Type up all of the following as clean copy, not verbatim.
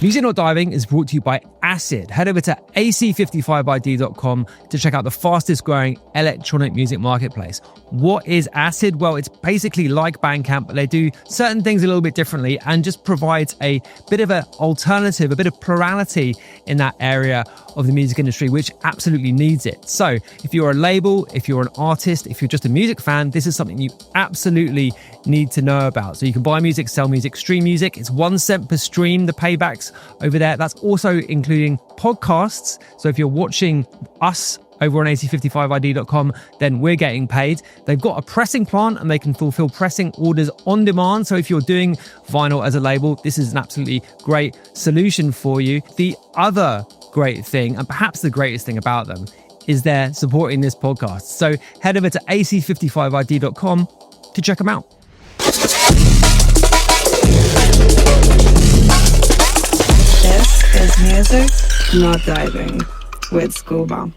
Music Not Diving is brought to you by Acid. Head over to ac55id.com to check out the fastest growing electronic music marketplace. What is Acid? Well, it's basically like Bandcamp, but they do certain things a little bit differently and just provides a bit of an alternative, a bit of plurality in that area of the music industry, which absolutely needs it. So if you're a label, if you're an artist, if you're just a music fan, this is something you absolutely need to know about. So you can buy music, sell music, stream music. It's 1 cent per stream, the paybacks over there. That's also including podcasts. So if you're watching us over on ac55id.com, then we're getting paid. They've got a pressing plant and they can fulfill pressing orders on demand. So if you're doing vinyl as a label, this is an absolutely great solution for you. The other great thing, and perhaps the greatest thing about them, is they're supporting this podcast. So head over to ac55id.com to check them out. This is Music Not Diving with Scuba.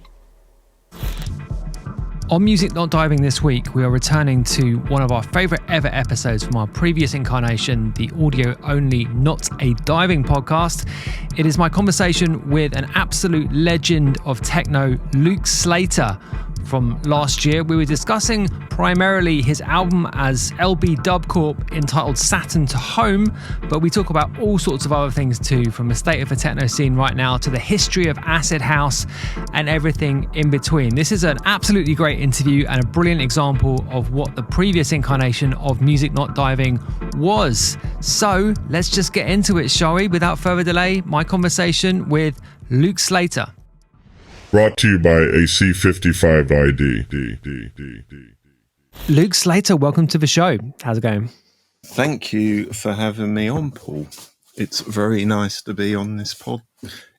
On Music Not Diving this week, we are returning to one of our favourite ever episodes from our previous incarnation, the audio-only Not a Diving podcast. It is my conversation with an absolute legend of techno, Luke Slater. From last year, we were discussing primarily his album as LB Dub Corp entitled Saturn To Home, but we talk about all sorts of other things too, from the state of the techno scene right now to the history of acid house and everything in between. This is an absolutely great interview and a brilliant example of what the previous incarnation of Music Not Diving was. So let's just get into it, shall we? Without further delay, my conversation with Luke Slater. Brought to you by AC55ID. Luke Slater, welcome to the show. How's it going? Thank you for having me on, Paul. It's very nice to be on this pod.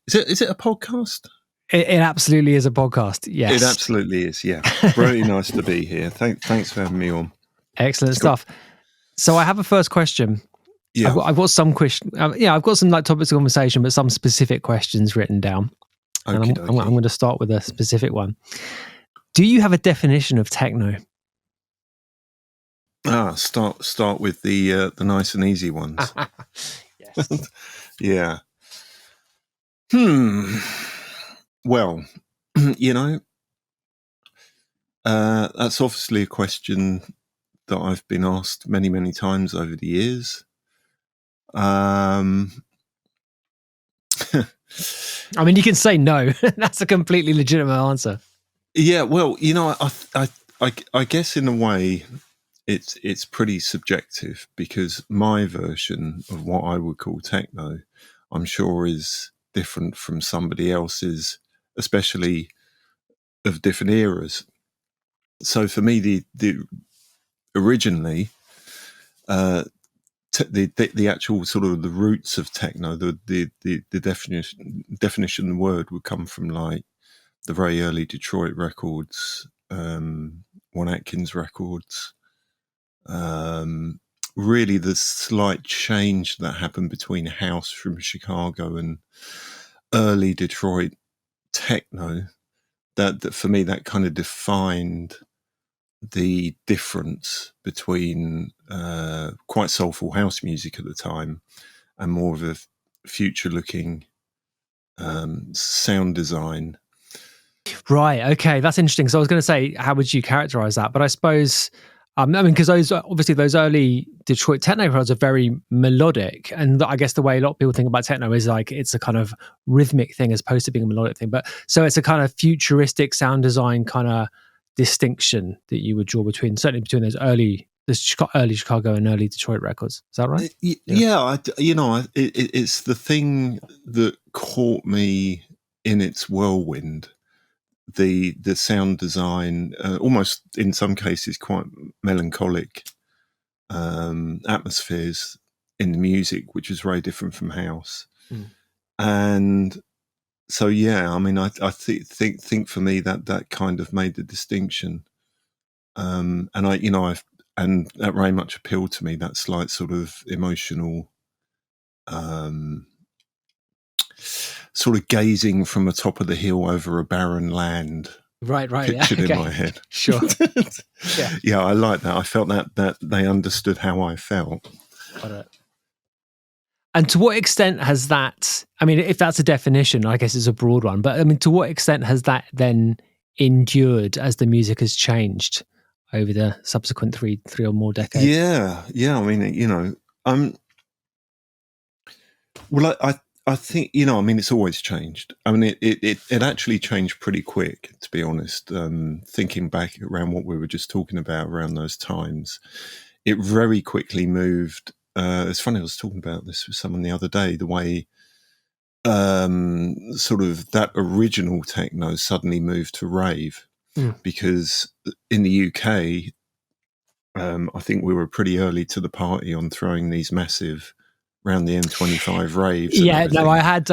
Is it a podcast? It absolutely is a podcast, yes. It absolutely is, yeah. Very nice to be here. Thanks for having me on. Excellent stuff. So I have a first question. Yeah. I've got some question. I've got some like topics of conversation, but some specific questions written down. And I'm going to start with a specific one. Do you have a definition of techno? Start with the nice and easy ones. Yes. Yeah. Well, that's obviously a question that I've been asked many, many times over the years. I mean, you can say no. That's a completely legitimate answer. Yeah, well, I guess in a way it's pretty subjective, because my version of what I would call techno, I'm sure, is different from somebody else's, especially of different eras. So for me, the originally, the actual sort of the roots of techno, the definition of the word would come from like the very early Detroit records, One Atkins records. Really, the slight change that happened between house from Chicago and early Detroit techno, that for me, that kind of defined the difference between quite soulful house music at the time and more of a future-looking sound design. Right. Okay. That's interesting. So I was going to say, how would you characterize that? But I suppose, because those early Detroit techno records are very melodic, and I guess the way a lot of people think about techno is like it's a kind of rhythmic thing as opposed to being a melodic thing. But so it's a kind of futuristic sound design kind of distinction that you would draw between those early Chicago and early Detroit records. Is that right? Yeah, it's the thing that caught me in its whirlwind. The sound design, almost in some cases quite melancholic atmospheres in the music, which is very different from house. And so, yeah, I mean, I think for me that kind of made the distinction, and and that very much appealed to me. That slight sort of emotional, sort of gazing from the top of the hill over a barren land. Right. Pictured in my head. Sure. Yeah, I like that. I felt that they understood how I felt. Got it. And to what extent has that, I mean, if that's a definition, I guess it's a broad one, but I mean, to what extent has that then endured as the music has changed over the subsequent three or more decades? Yeah. I mean, well, I think, I mean, it's always changed. I mean, it actually changed pretty quick, to be honest. Thinking back around what we were just talking about around those times, it very quickly moved. It's funny, I was talking about this with someone the other day, the way sort of that original techno suddenly moved to rave, because in the UK, I think we were pretty early to the party on throwing these massive around the M25 raves. Yeah, no, I had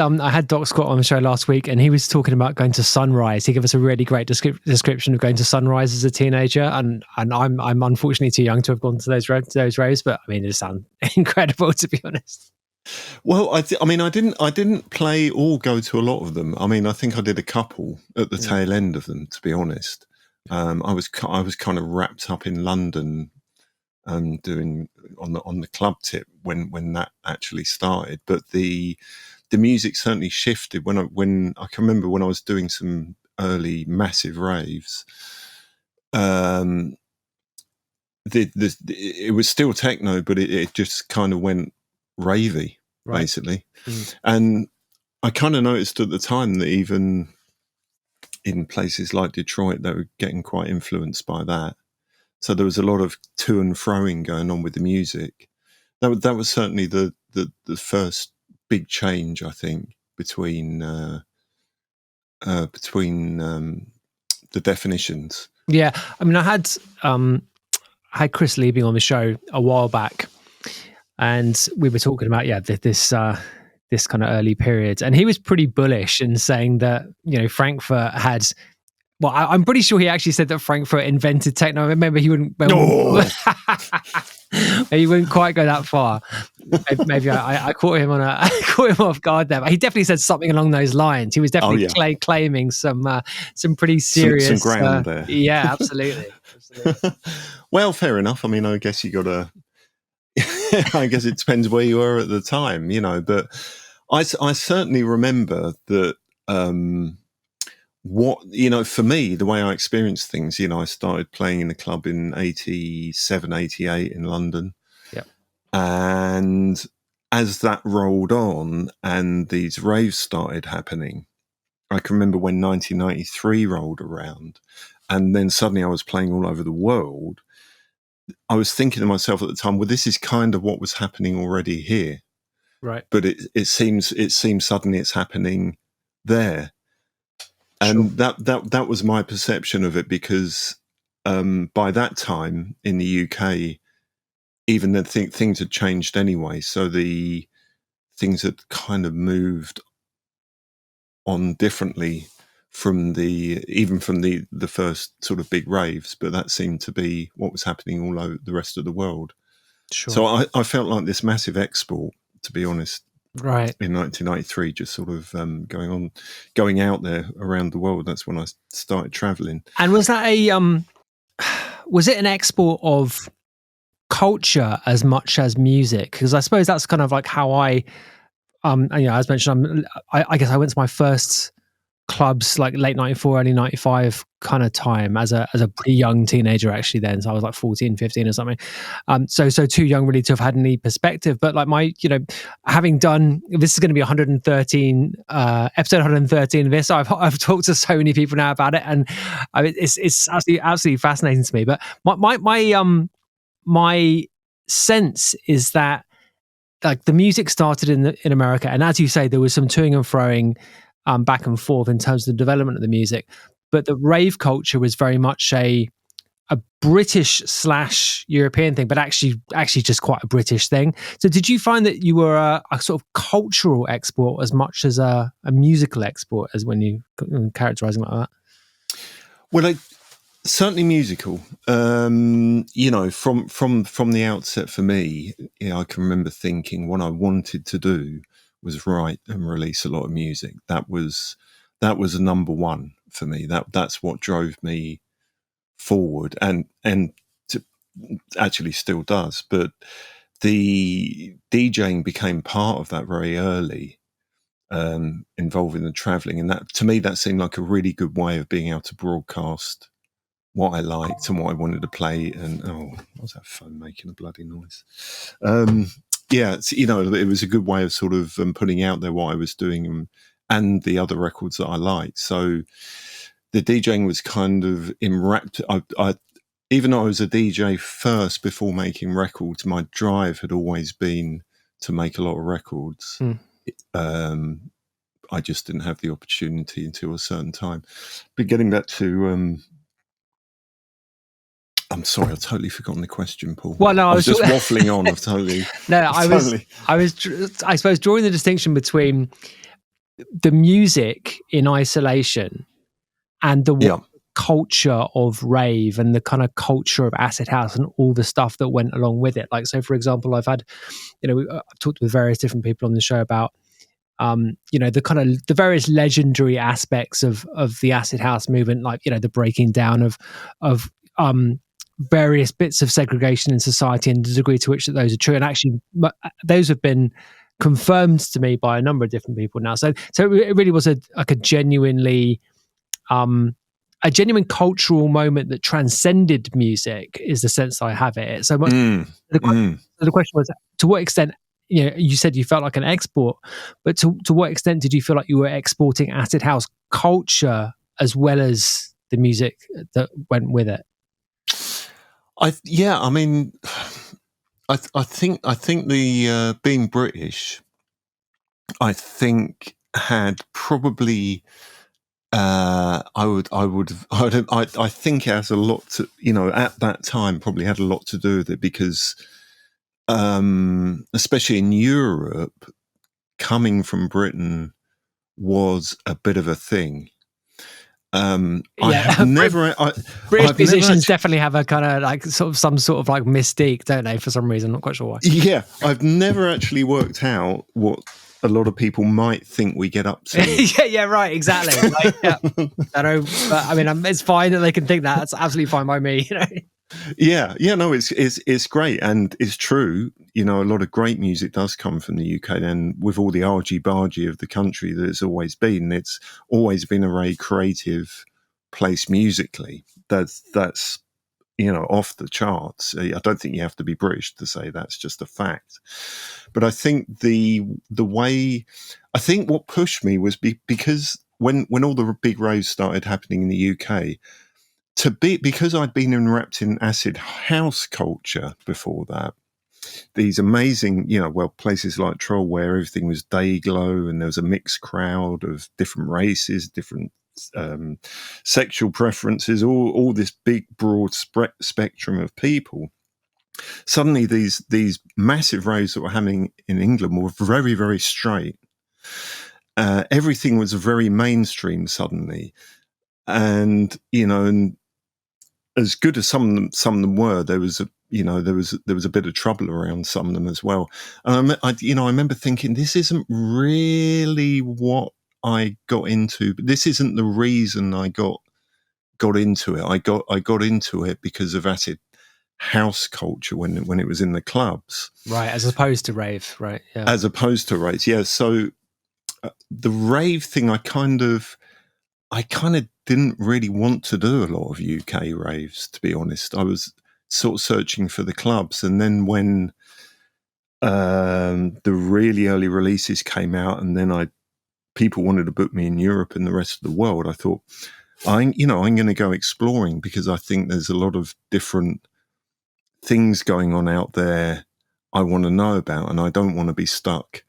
Doc Scott on the show last week, and he was talking about going to Sunrise. He gave us a really great description of going to Sunrise as a teenager, and I'm unfortunately too young to have gone to those raves, but I mean, it sounds incredible, to be honest. Well, I mean, I didn't play or go to a lot of them. I mean, I think I did a couple at the tail end of them, to be honest. I was kind of wrapped up in London, doing on the club tip when that actually started. But the music certainly shifted when I can remember when I was doing some early massive raves. It was still techno, but it just kind of went ravey, basically. And I kind of noticed at the time that even in places like Detroit, they were getting quite influenced by that. So there was a lot of to and froing going on with the music. That was certainly the first big change, I think, between the definitions. Yeah, I mean, I had Chris Liebing on the show a while back, and we were talking about this kind of early period, and he was pretty bullish in saying that Frankfurt had. Well, I'm pretty sure he actually said that Frankfurt invented techno. Remember, he wouldn't. He wouldn't quite go that far. Maybe I caught him off guard there. But he definitely said something along those lines. He was definitely claiming some pretty serious some ground there. Yeah, absolutely. Well, fair enough. I mean, I guess you got to. I guess it depends where you were at the time, But I certainly remember that. For me, the way I experienced things, I started playing in a club in 87, 88 in London. Yeah. And as that rolled on and these raves started happening, I can remember when 1993 rolled around and then suddenly I was playing all over the world. I was thinking to myself at the time, well, this is kind of what was happening already here. Right. But it seems suddenly it's happening there. And that was my perception of it, because by that time in the UK, even the things had changed anyway. So the things had kind of moved on differently from the first sort of big raves. But that seemed to be what was happening all over the rest of the world. Sure. So I felt like this massive export, to be honest. Right. In 1993, just sort of going out there around the world. That's when I started traveling. And was that was it an export of culture as much as music? Because I suppose that's kind of like how I, as mentioned, I guess I went to my first clubs like late 94, early 95 kind of time as a pretty young teenager actually then. So I was like 14, 15 or something. So too young really to have had any perspective. But like my, having done, this is going to be episode 113 of this. I've talked to so many people now about it, and it's absolutely fascinating to me. But my sense is that like the music started in America, and as you say, there was some toing and froing back and forth in terms of the development of the music, but the rave culture was very much a British / European thing, but actually just quite a British thing. So did you find that you were a sort of cultural export as much as a musical export, as when you characterizing like that? Well, certainly musical. From the outset for me, I can remember thinking what I wanted to do was write and release a lot of music. That was a number one for me. That's what drove me forward, and actually still does. But the DJing became part of that very early, involving the traveling. And that, to me, that seemed like a really good way of being able to broadcast what I liked and what I wanted to play. And what was that phone making a bloody noise? It's, it was a good way of sort of putting out there what I was doing and the other records that I liked. So the DJing was kind of enwrapped. Even though I was a DJ first before making records, my drive had always been to make a lot of records. I just didn't have the opportunity until a certain time. But getting back to, I'm sorry, I've totally forgotten the question, Paul. Well, no, I was just waffling on. I've totally. No, I suppose drawing the distinction between the music in isolation and the culture of rave and the kind of culture of acid house and all the stuff that went along with it. Like, so for example, I've had, I've talked with various different people on the show about, the kind of the various legendary aspects of the acid house movement, like, the breaking down of various bits of segregation in society and the degree to which that those are true. And actually, those have been confirmed to me by a number of different people now. So it really was a genuine cultural moment that transcended music, is the sense I have it. So the question was, to what extent, you said you felt like an export, but to what extent did you feel like you were exporting acid house culture as well as the music that went with it? I think the being British, I think had probably I think it has a lot to, at that time probably had a lot to do with it, because especially in Europe, coming from Britain was a bit of a thing. British musicians definitely have a kind of like some sort of like mystique, don't they? For some reason, I'm not quite sure why. Yeah, I've never actually worked out what a lot of people might think we get up to. yeah, right, exactly. Like, I know, but I mean, it's fine that they can think that. That's absolutely fine by me. Yeah, no, it's great, and it's true. A lot of great music does come from the UK, and with all the argy-bargy of the country that it's always been a very creative place musically. That's off the charts. I don't think you have to be British to say that's just a fact. But I think what pushed me was because when all the big raves started happening in the UK, because I'd been enwrapped in acid house culture before that, these amazing, places like Troll where everything was day glow and there was a mixed crowd of different races, different sexual preferences, all this big broad spectrum of people. Suddenly these massive raves that were happening in England were very, very straight. Everything was very mainstream suddenly. And, and as good as some of them were, there was a bit of trouble around some of them as well. And I remember thinking, this isn't really what I got into, but this isn't the reason I got into it. I got into it because of acid house culture when it was in the clubs, right? As opposed to rave, right? Yeah. As opposed to raves, yeah. So the rave thing, I kind of didn't really want to do a lot of UK raves, to be honest. I was sort of searching for the clubs, and then when the really early releases came out, and then people wanted to book me in Europe and the rest of the world, I thought, I'm going to go exploring, because I think there's a lot of different things going on out there I want to know about, and I don't want to be stuck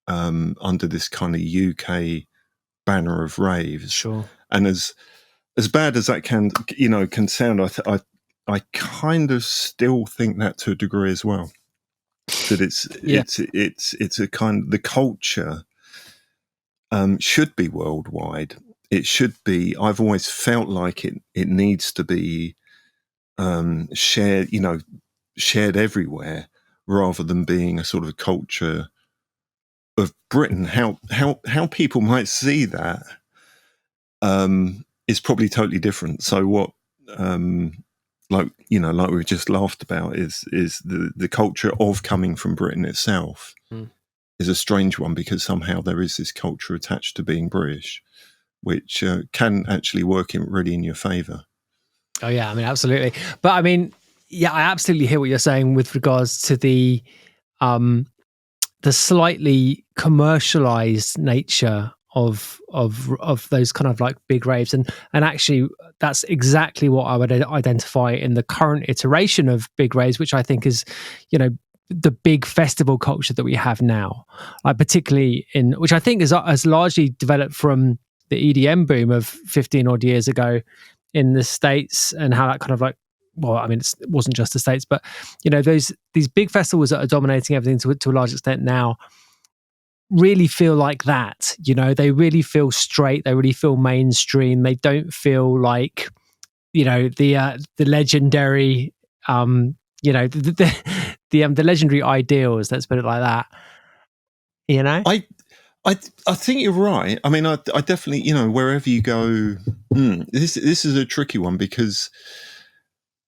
under this kind of UK banner of raves. Sure. And as bad as that can sound, I kind of still think that to a degree as well. That it's a kind of, the culture should be worldwide. It should be. I've always felt like it needs to be shared everywhere, rather than being a sort of culture of Britain. How people might see that is probably totally different. So what like we've just laughed about, is the culture of coming from Britain itself is a strange one, because somehow there is this culture attached to being British, which can actually work really in your favour. Oh yeah, I mean, absolutely. But I mean, yeah, I absolutely hear what you're saying with regards to the slightly commercialized nature of those kind of like big raves, and actually that's exactly what I would identify in the current iteration of big raves, which I think is, the big festival culture that we have now, particularly which I think has largely developed from the EDM boom of 15 odd years ago in the States, and how that kind of like, well, I mean, it wasn't just the States, but these big festivals that are dominating everything to a large extent now really feel like that. They really feel straight. They really feel mainstream. They don't feel like, the legendary, the legendary ideals. Let's put it like that. I think you're right. I mean, I definitely, wherever you go, this is a tricky one, because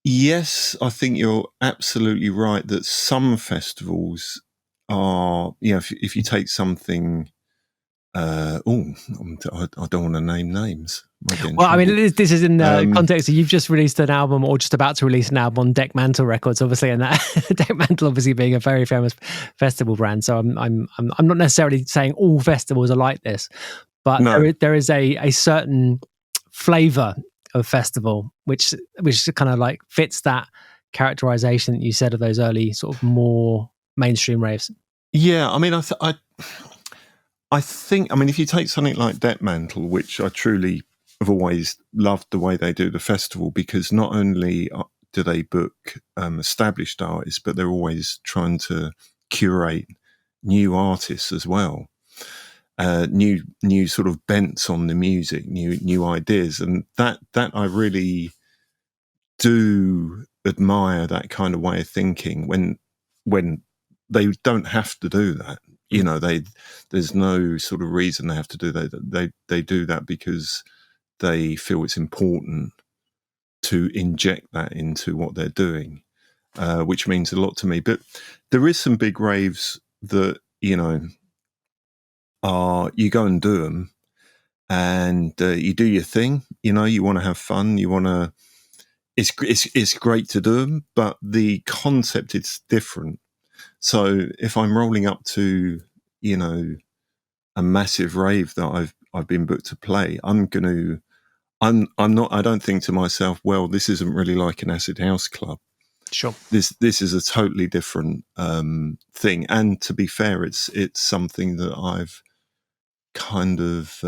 yes, I think you're absolutely right that some festivals are, if you take something, I don't want to name names. Well, I mean, this is in the context of you've just released an album, or just about to release an album on Deck Mantle Records, obviously, and that Deck Mantle obviously being a very famous festival brand. So I'm not necessarily saying all festivals are like this, but there is a certain flavour of festival which kind of like fits that characterization that you said of those early sort of more mainstream raves. Yeah, I mean, I think, I mean, if you take something like Deck Mantle, which I truly have always loved the way they do the festival, because not only do they book established artists, but they're always trying to curate new artists as well, new sort of bents on the music, new ideas, and that I really do admire, that kind of way of thinking when they don't have to do that. There's no sort of reason they have to do that. They do that because they feel it's important to inject that into what they're doing, which means a lot to me. But there is some big raves that, you go and do them, and you do your thing. You want to have fun. You want to. It's great to do them, but the concept is different. So if I'm rolling up to, a massive rave that I've been booked to play, I don't think to myself, well, this isn't really like an acid house club. Sure. This is a totally different thing. And to be fair, it's something that I've kind of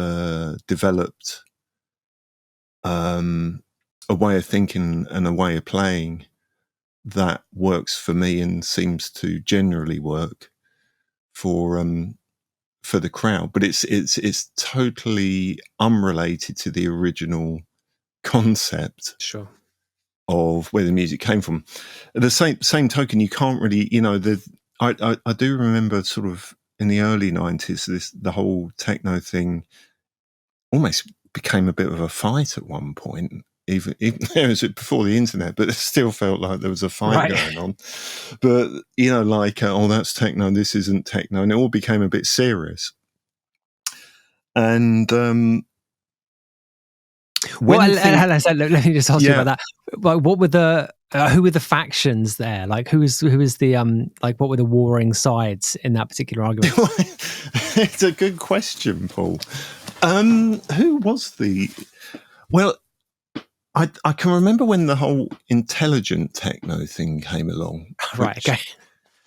developed a way of thinking and a way of playing that works for me and seems to generally work for the crowd. But it's totally unrelated to the original concept. Sure. Of where the music came from. At the same token, you can't really, I do remember sort of in the early 90s, the whole techno thing almost became a bit of a fight at one point. Even it was before the internet, but it still felt like there was a fight going on. But that's techno, this isn't techno, and it all became a bit serious. And let me just ask you about that. Like, what were who were the factions there? Like, who was the like, what were the warring sides in that particular argument? It's a good question, Paul. Who was the? Well, I can remember when the whole intelligent techno thing came along. Right. Okay.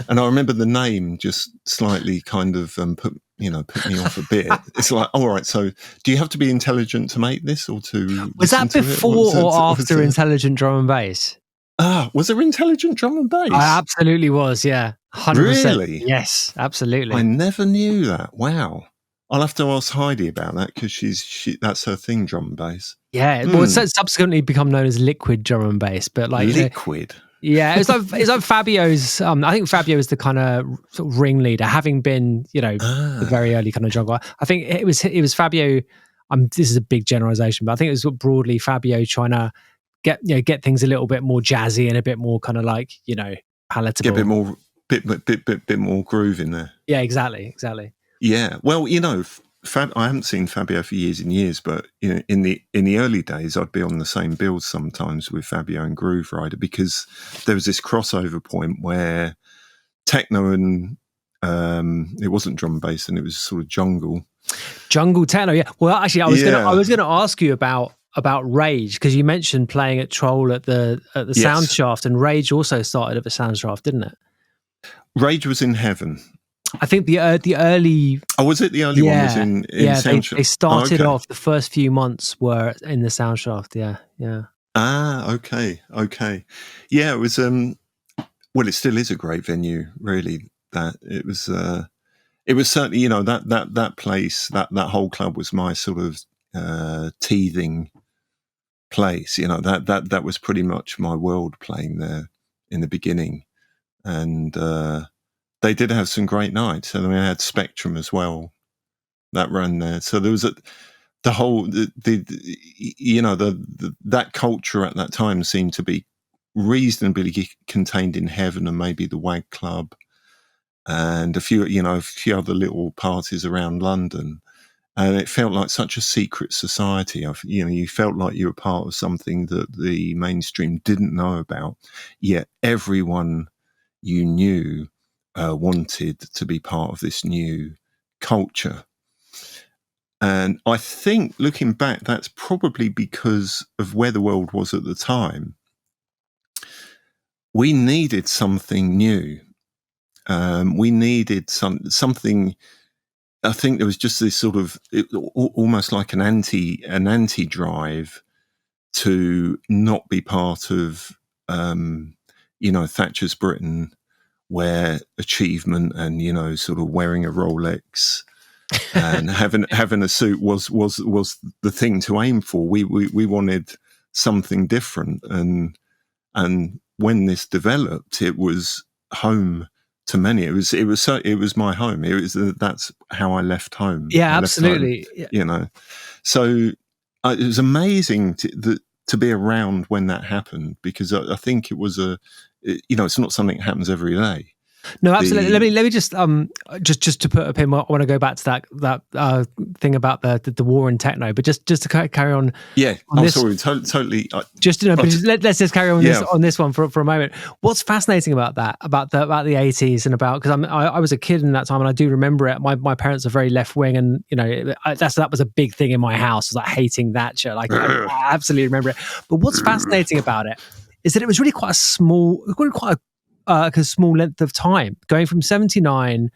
And I remember the name just slightly kind of put me off a bit. It's like, all right, so do you have to be intelligent to make this, or to? Was that before or after intelligent drum and bass? Was there intelligent drum and bass? I absolutely was, yeah. 100%. Really? Yes, absolutely. I never knew that. Wow. I'll have to ask Heidi about that, because that's her thing, drum and bass. Yeah, well, it's subsequently become known as liquid drum and bass, but like liquid. Yeah, it's like Fabio's. I think Fabio is the kind of sort of ringleader, having been, the very early kind of jungle. I think it was Fabio. This is a big generalization, but I think it was broadly Fabio trying to get things a little bit more jazzy and a bit more kind of like, palatable. Get a bit more groove in there. Yeah, exactly. Yeah, well, I haven't seen Fabio for years and years, but in the early days, I'd be on the same bill sometimes with Fabio and Groove Rider, because there was this crossover point where techno and it wasn't drum and bass, and it was sort of jungle techno. Yeah. Well, actually, I was gonna ask you about Rage, because you mentioned playing at Troll at the Yes. Sound Shaft, and Rage also started at the Sound Shaft, didn't it? Rage was in Heaven. I think the early. Oh, was it the early one? Was in Sound Shaft? They started off. The first few months were in the Sound Shaft. Yeah. Ah, okay. Yeah, it was. Well, it still is a great venue. Really, that it was certainly, that place, that whole club was my sort of teething place. That was pretty much my world, playing there in the beginning, and they did have some great nights. And I had Spectrum as well that ran there. So there was that culture at that time seemed to be reasonably contained in Heaven and maybe the Wag Club and a few other little parties around London. And it felt like such a secret society. You felt like you were part of something that the mainstream didn't know about, yet everyone you knew wanted to be part of this new culture. And I think, looking back, that's probably because of where the world was at the time. We needed something new. We needed something. I think there was just this sort of almost like an anti drive to not be part of Thatcher's Britain, where achievement and sort of wearing a Rolex and having a suit was the thing to aim for. We wanted something different, and when this developed, it was home to many. It was my home. That's how I left home. Yeah, absolutely. Home, so it was amazing to be around when that happened, because I think it was it's not something that happens every day. No, absolutely. Let me just to put a pin. I want to go back to that thing about the war in techno, but just to carry on. Yeah, I'm sorry, totally. Let's just carry on on this one for a moment. What's fascinating about that, about the 80s, and about, because I was a kid in that time, and I do remember it. My parents are very left wing, and that was a big thing in my house, was like hating Thatcher. Like I absolutely remember it. But what's fascinating about it is that it was really quite a small length of time, going from 79,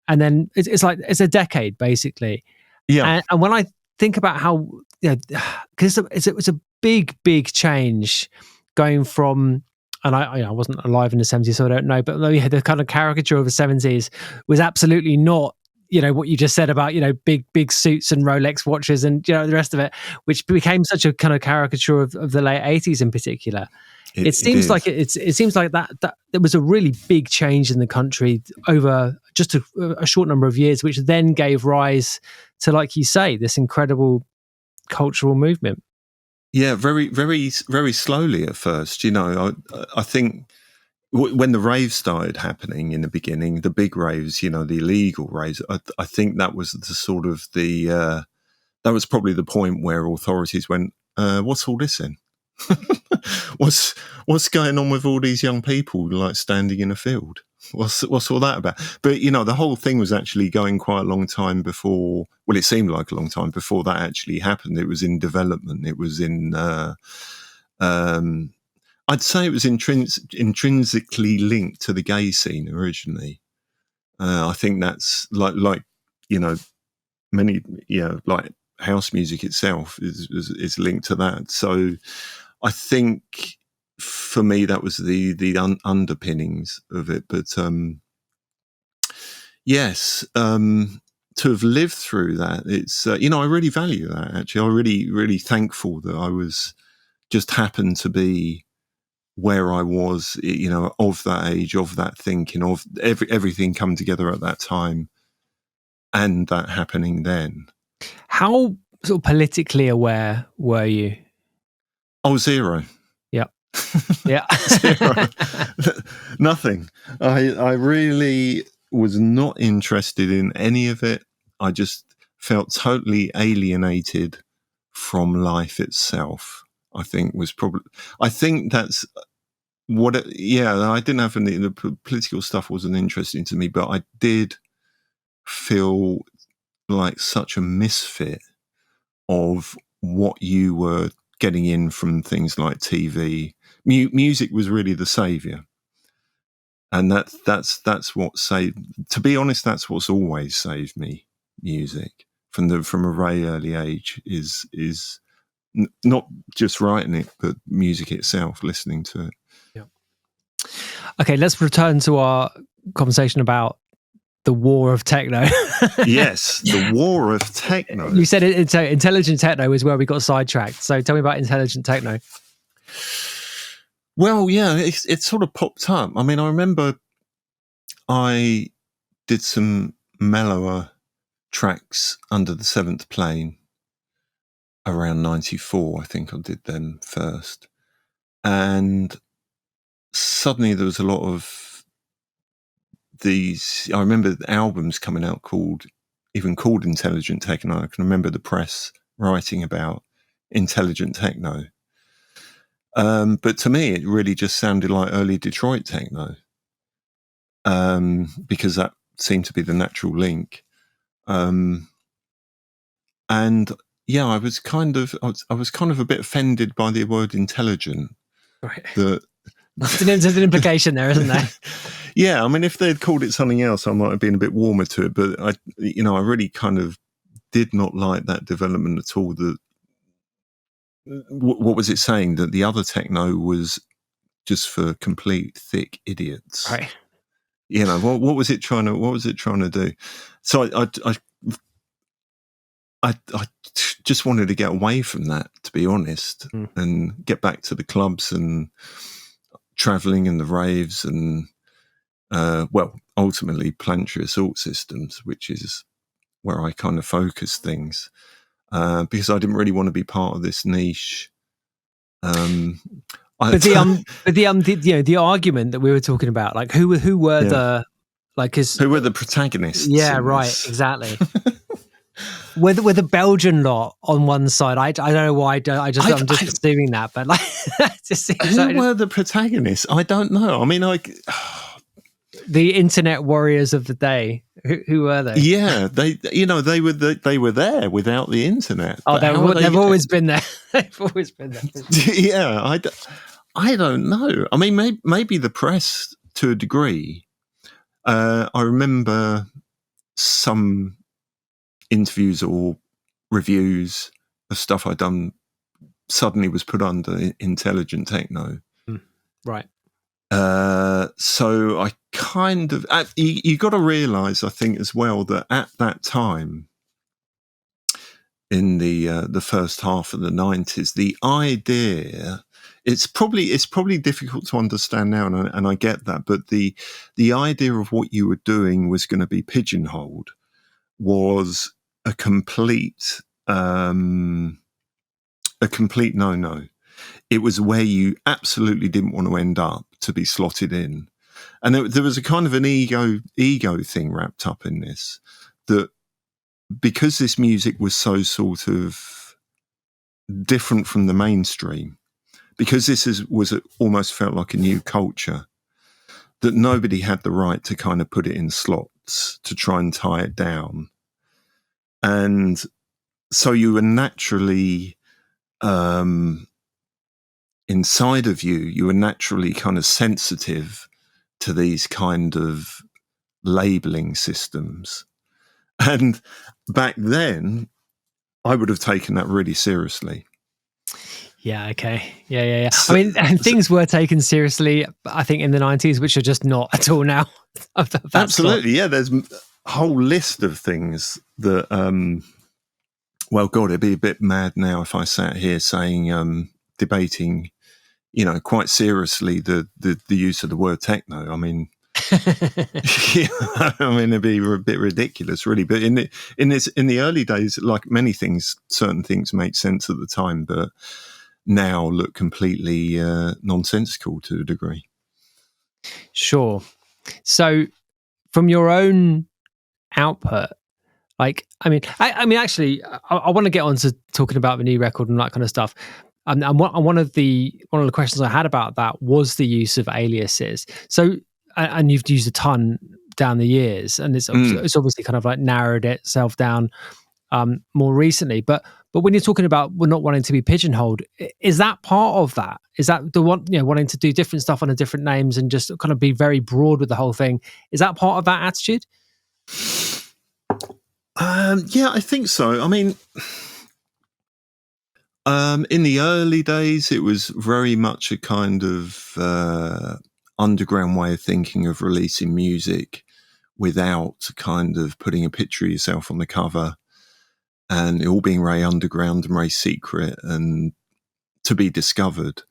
and then it's a decade basically. Yeah. And when I think about how, because it's a big change going from, and I wasn't alive in the 70s, so I don't know, but the kind of caricature of the 70s was absolutely not what you just said about big suits and Rolex watches and the rest of it, which became such a kind of caricature of the late 80s in particular. It seems like that there was a really big change in the country over just a short number of years, which then gave rise to, like you say, this incredible cultural movement. Yeah, very, very, very slowly at first. I think when the raves started happening in the beginning, the big raves, the illegal raves, I think that was the sort of that was probably the point where authorities went, "What's all this in? What's going on with all these young people like standing in a field? What's all that about?" But the whole thing was actually going quite a long time before. Well, it seemed like a long time before that actually happened. It was in development. It was in. I'd say it was intrinsically linked to the gay scene originally. I think that's like many like house music itself is linked to that. So I think for me that was the underpinnings of it. But yes, to have lived through that, it's I really value that. Actually, I'm really thankful that I was just happened to be where I was, of that age, of that thinking, of everything come together at that time, and that happening then. How sort of politically aware were you? Oh, zero. Yeah. Zero. Nothing. I really was not interested in any of it. I just felt totally alienated from life itself. I think that's what I didn't have any, the political stuff wasn't interesting to me, but I did feel like such a misfit of what you were getting in from things like TV. Music was really the savior, and that's what saved. To be honest, that's what's always saved me. Music from a very early age is not just writing it, but music itself, listening to it. Yeah. Okay, let's return to our conversation about the war of techno. Yes, the war of techno. You said intelligent techno is where we got sidetracked. So tell me about intelligent techno. Well, yeah, it sort of popped up. I mean, I remember I did some mellower tracks under the Seventh Plane around 94. I think I did them first. And suddenly there was a lot of these. I remember the albums coming out called intelligent techno. I can remember the press writing about intelligent techno. But to me, it really just sounded like early Detroit techno, because that seemed to be the natural link. And yeah, I was kind of a bit offended by the word intelligent. Right. There's an implication there, isn't there? Yeah, I mean, if they'd called it something else, I might have been a bit warmer to it. But I really kind of did not like that development at all. What was it saying? That the other techno was just for complete thick idiots, right? What was it trying to do? So I just wanted to get away from that, to be honest, and get back to the clubs and traveling and the raves and ultimately planetary assault systems, which is where I kind of focus things. Because I didn't really want to be part of this niche. The argument that we were talking about, like who were the protagonists? Yeah, right, exactly. Were the Belgian lot on one side? I don't know why. I'm just assuming that, but like, were the protagonists? I don't know. I mean, the internet warriors of the day. Who were they? Yeah, they were there without the internet. Oh, they've always been there. They've always been there. Yeah, I don't know. I mean, maybe the press to a degree. I remember some interviews or reviews of stuff I'd done suddenly was put under intelligent techno. Right. So I kind of you got to realize, I think, as well, that at that time in the first half of the 90s, the idea, it's probably difficult to understand now, and I get that, but the idea of what you were doing was going to be pigeonholed was a complete no. It was where you absolutely didn't want to end up, to be slotted in. And there was a kind of an ego thing wrapped up in this, that because this music was so sort of different from the mainstream, because was almost felt like a new culture, that nobody had the right to kind of put it in slots to try and tie it down. And so you were naturally, inside of you were naturally kind of sensitive to these kind of labeling systems. And back then, I would have taken that really seriously. Yeah, okay. Yeah. I mean, things were taken seriously, I think, in the 90s, which are just not at all now. Absolutely, yeah. There's a whole list of things that, well, God, it'd be a bit mad now if I sat here saying, debating, quite seriously the use of the word techno. I mean, it'd be a bit ridiculous, really. But in the early days, like many things, certain things make sense at the time. But now look completely nonsensical to a degree. Sure. So from your own output, like, I mean, actually, I want to get on to talking about the new record and that kind of stuff. And one of the questions I had about that was the use of aliases. So, and you've used a ton down the years, and it's obviously kind of like narrowed itself down more recently. But when you're talking about we're not wanting to be pigeonholed, is that part of that? Is that the one, wanting to do different stuff under different names and just kind of be very broad with the whole thing? Is that part of that attitude? Yeah, I think so. I mean, in the early days, it was very much a kind of underground way of thinking of releasing music without kind of putting a picture of yourself on the cover, and it all being very underground and very secret and to be discovered.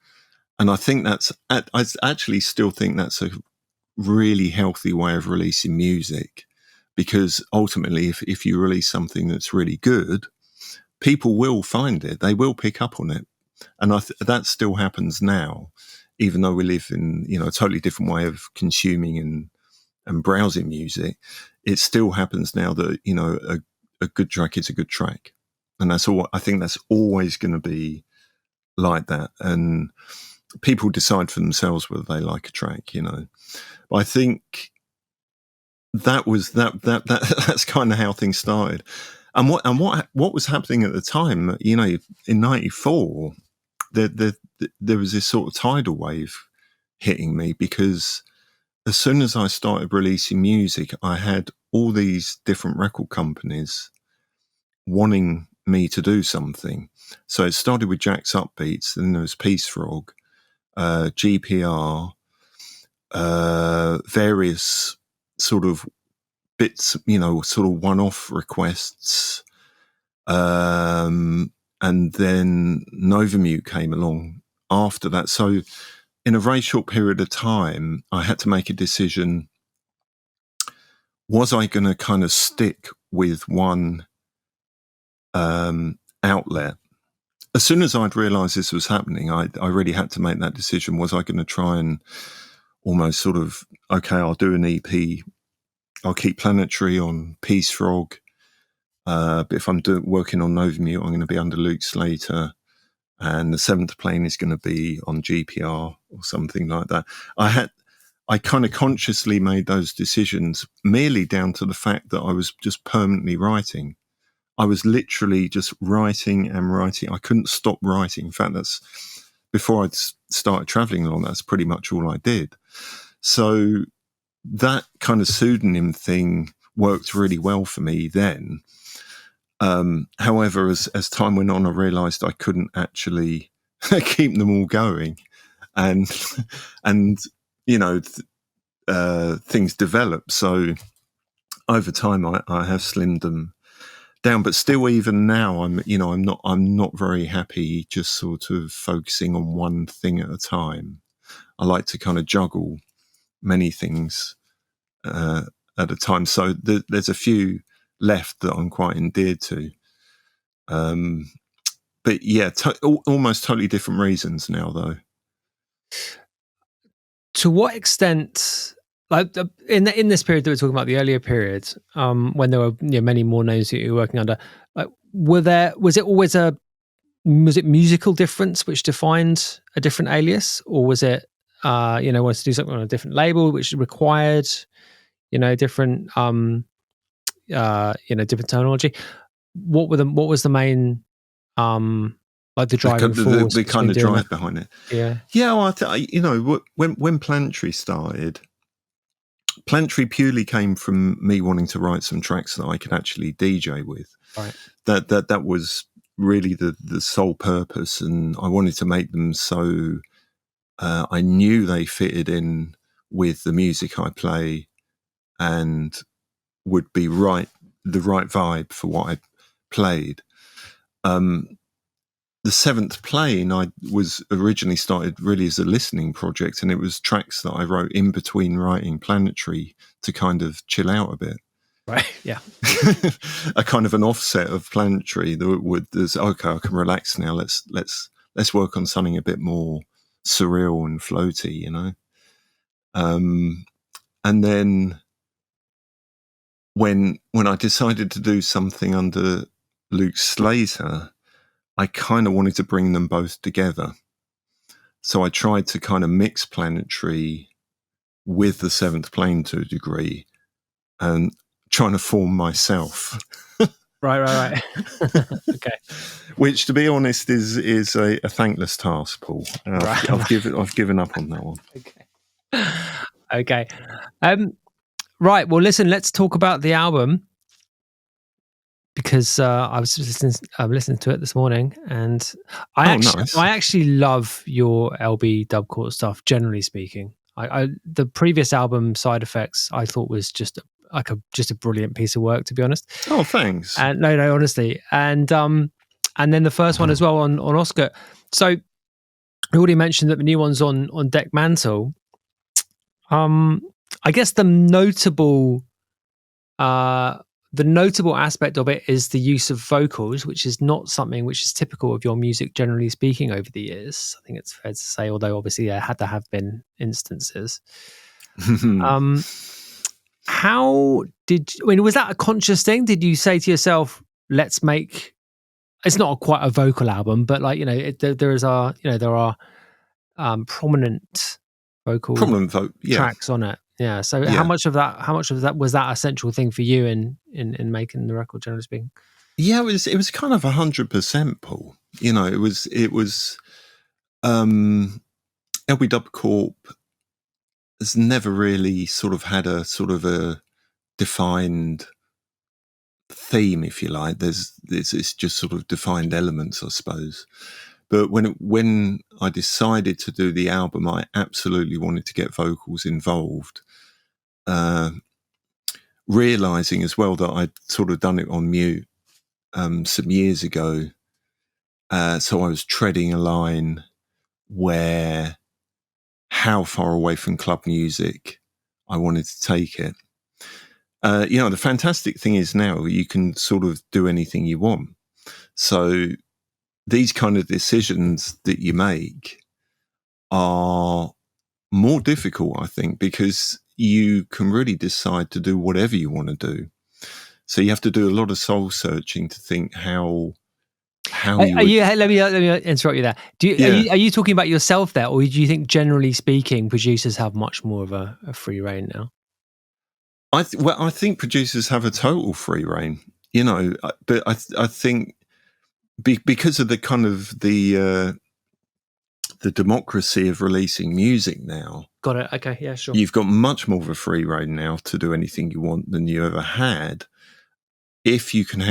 And I think I actually still think that's a really healthy way of releasing music, because ultimately, if you release something that's really good, people will find it. They will pick up on it. And that still happens now, even though we live in, a totally different way of consuming and browsing music. It still happens now that, a good track is a good track. And that's all. I think that's always going to be like that. And people decide for themselves whether they like a track, But I think that was that's kind of how things started. And what was happening at the time, in '94, there was this sort of tidal wave hitting me, because as soon as I started releasing music, I had all these different record companies wanting me to do something. So it started with Jack's Upbeats, then there was Peace Frog, GPR, various sort of bits, sort of one-off requests. And then Novamute came along after that. So in a very short period of time, I had to make a decision. Was I going to kind of stick with one outlet? As soon as I'd realised this was happening, I really had to make that decision. Was I going to try and almost sort of, okay, I'll do an EP, I'll keep Planetary on Peace Frog, but if I'm working on Novamute, I'm going to be under Luke Slater, and the Seventh Plane is going to be on GPR or something like that. I kind of consciously made those decisions merely down to the fact that I was just permanently writing. I was literally just writing and writing. I couldn't stop writing. In fact, that's before I'd started traveling along, that's pretty much all I did. So that kind of pseudonym thing worked really well for me then. However, as time went on, I realised I couldn't actually keep them all going, and things developed. So over time, I have slimmed them down, but still, even now, I'm not very happy just sort of focusing on one thing at a time. I like to kind of juggle many things at a time. So there's a few left that I'm quite endeared to. But yeah, almost totally different reasons now, though. To what extent, like in this period that we're talking about, the earlier period, when there were many more names that you were working under, like, was it musical difference which defined a different alias, or was it wanted to do something on a different label which required different different terminology? What was the main like the driving force, the kind of drive behind it? Yeah. Well, when Planetary started, Planetary purely came from me wanting to write some tracks that I could actually DJ with. Right. That was really the sole purpose, and I wanted to make them so I knew they fitted in with the music I play and would be the right vibe for what I played. The Seventh Plane, I was originally started really as a listening project, and it was tracks that I wrote in between writing Planetary to kind of chill out a bit. Right, yeah. A kind of an offset of Planetary that there's, okay, I can relax now, let's let's work on something a bit more surreal and floaty, you know. And then when I decided to do something under Luke Slater, I kind of wanted to bring them both together. So I tried to kind of mix Planetary with the Seventh Plane to a degree, and trying to form myself. Right. Okay. Which, to be honest, is a thankless task, Paul. I've given up on that one. Okay. Right. Well, listen. Let's talk about the album, because I was listening to it this morning, and I actually love your LB Dub Corp stuff. Generally speaking, the previous album, Side Effects, I thought was just a brilliant piece of work, to be honest. Oh, thanks. And no, honestly, and then the first one as well on Oscar. So I already mentioned that the new one's on Deck Mantle. I guess the notable aspect of it is the use of vocals, which is not something which is typical of your music, generally speaking, over the years. I think it's fair to say, although obviously there had to have been instances. Was that a conscious thing? Did you say to yourself, let's make, it's not quite a vocal album, but like, you know, there are prominent vocal tracks on it. Yeah. So how much of that was that a central thing for you in making the record, generally speaking? Yeah, it was kind of 100%, Paul. You know, it was LB Dub Corp has never really sort of had a sort of a defined theme, if you like. It's just sort of defined elements, I suppose. But when I decided to do the album, I absolutely wanted to get vocals involved. Realizing as well that I'd sort of done it on mute some years ago. So I was treading a line where how far away from club music I wanted to take it. You know, the fantastic thing is now you can sort of do anything you want. So these kind of decisions that you make are more difficult, I think, because you can really decide to do whatever you want to do. So you have to do a lot of soul searching to think how let me interrupt you there. Are you talking about yourself there, or do you think, generally speaking, producers have much more of a free rein now? I think producers have a total free rein, you know, but I think because of the kind of the democracy of releasing music now. Got it. Okay. Yeah, sure. You've got much more of a free rein now to do anything you want than you ever had, if you can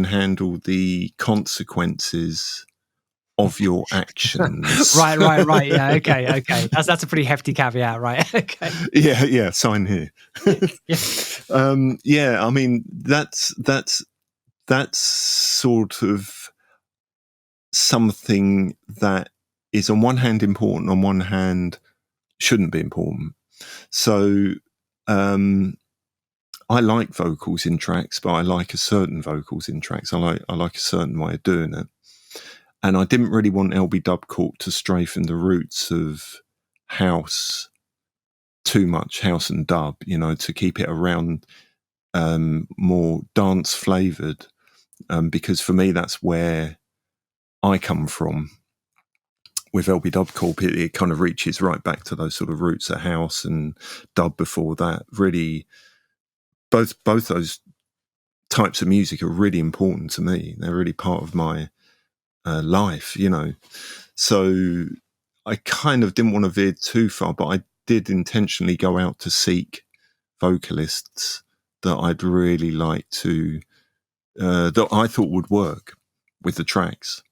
handle the consequences of your actions. Right. Yeah. Okay. That's a pretty hefty caveat, right? Okay. Yeah. Sign here. Yeah. I mean, that's sort of something that is on one hand important, on one hand shouldn't be important. So I like vocals in tracks, but I like a certain vocals in tracks. I like a certain way of doing it. And I didn't really want LB Dub Corp to stray from the roots of house too much, house and dub, you know, to keep it around more dance flavoured, because for me that's where I come from. With LB Dub Corp, it kind of reaches right back to those sort of roots of house and dub before that. Really, both those types of music are really important to me. They're really part of my life, you know. So I kind of didn't want to veer too far, but I did intentionally go out to seek vocalists that I'd really like to, that I thought would work with the tracks.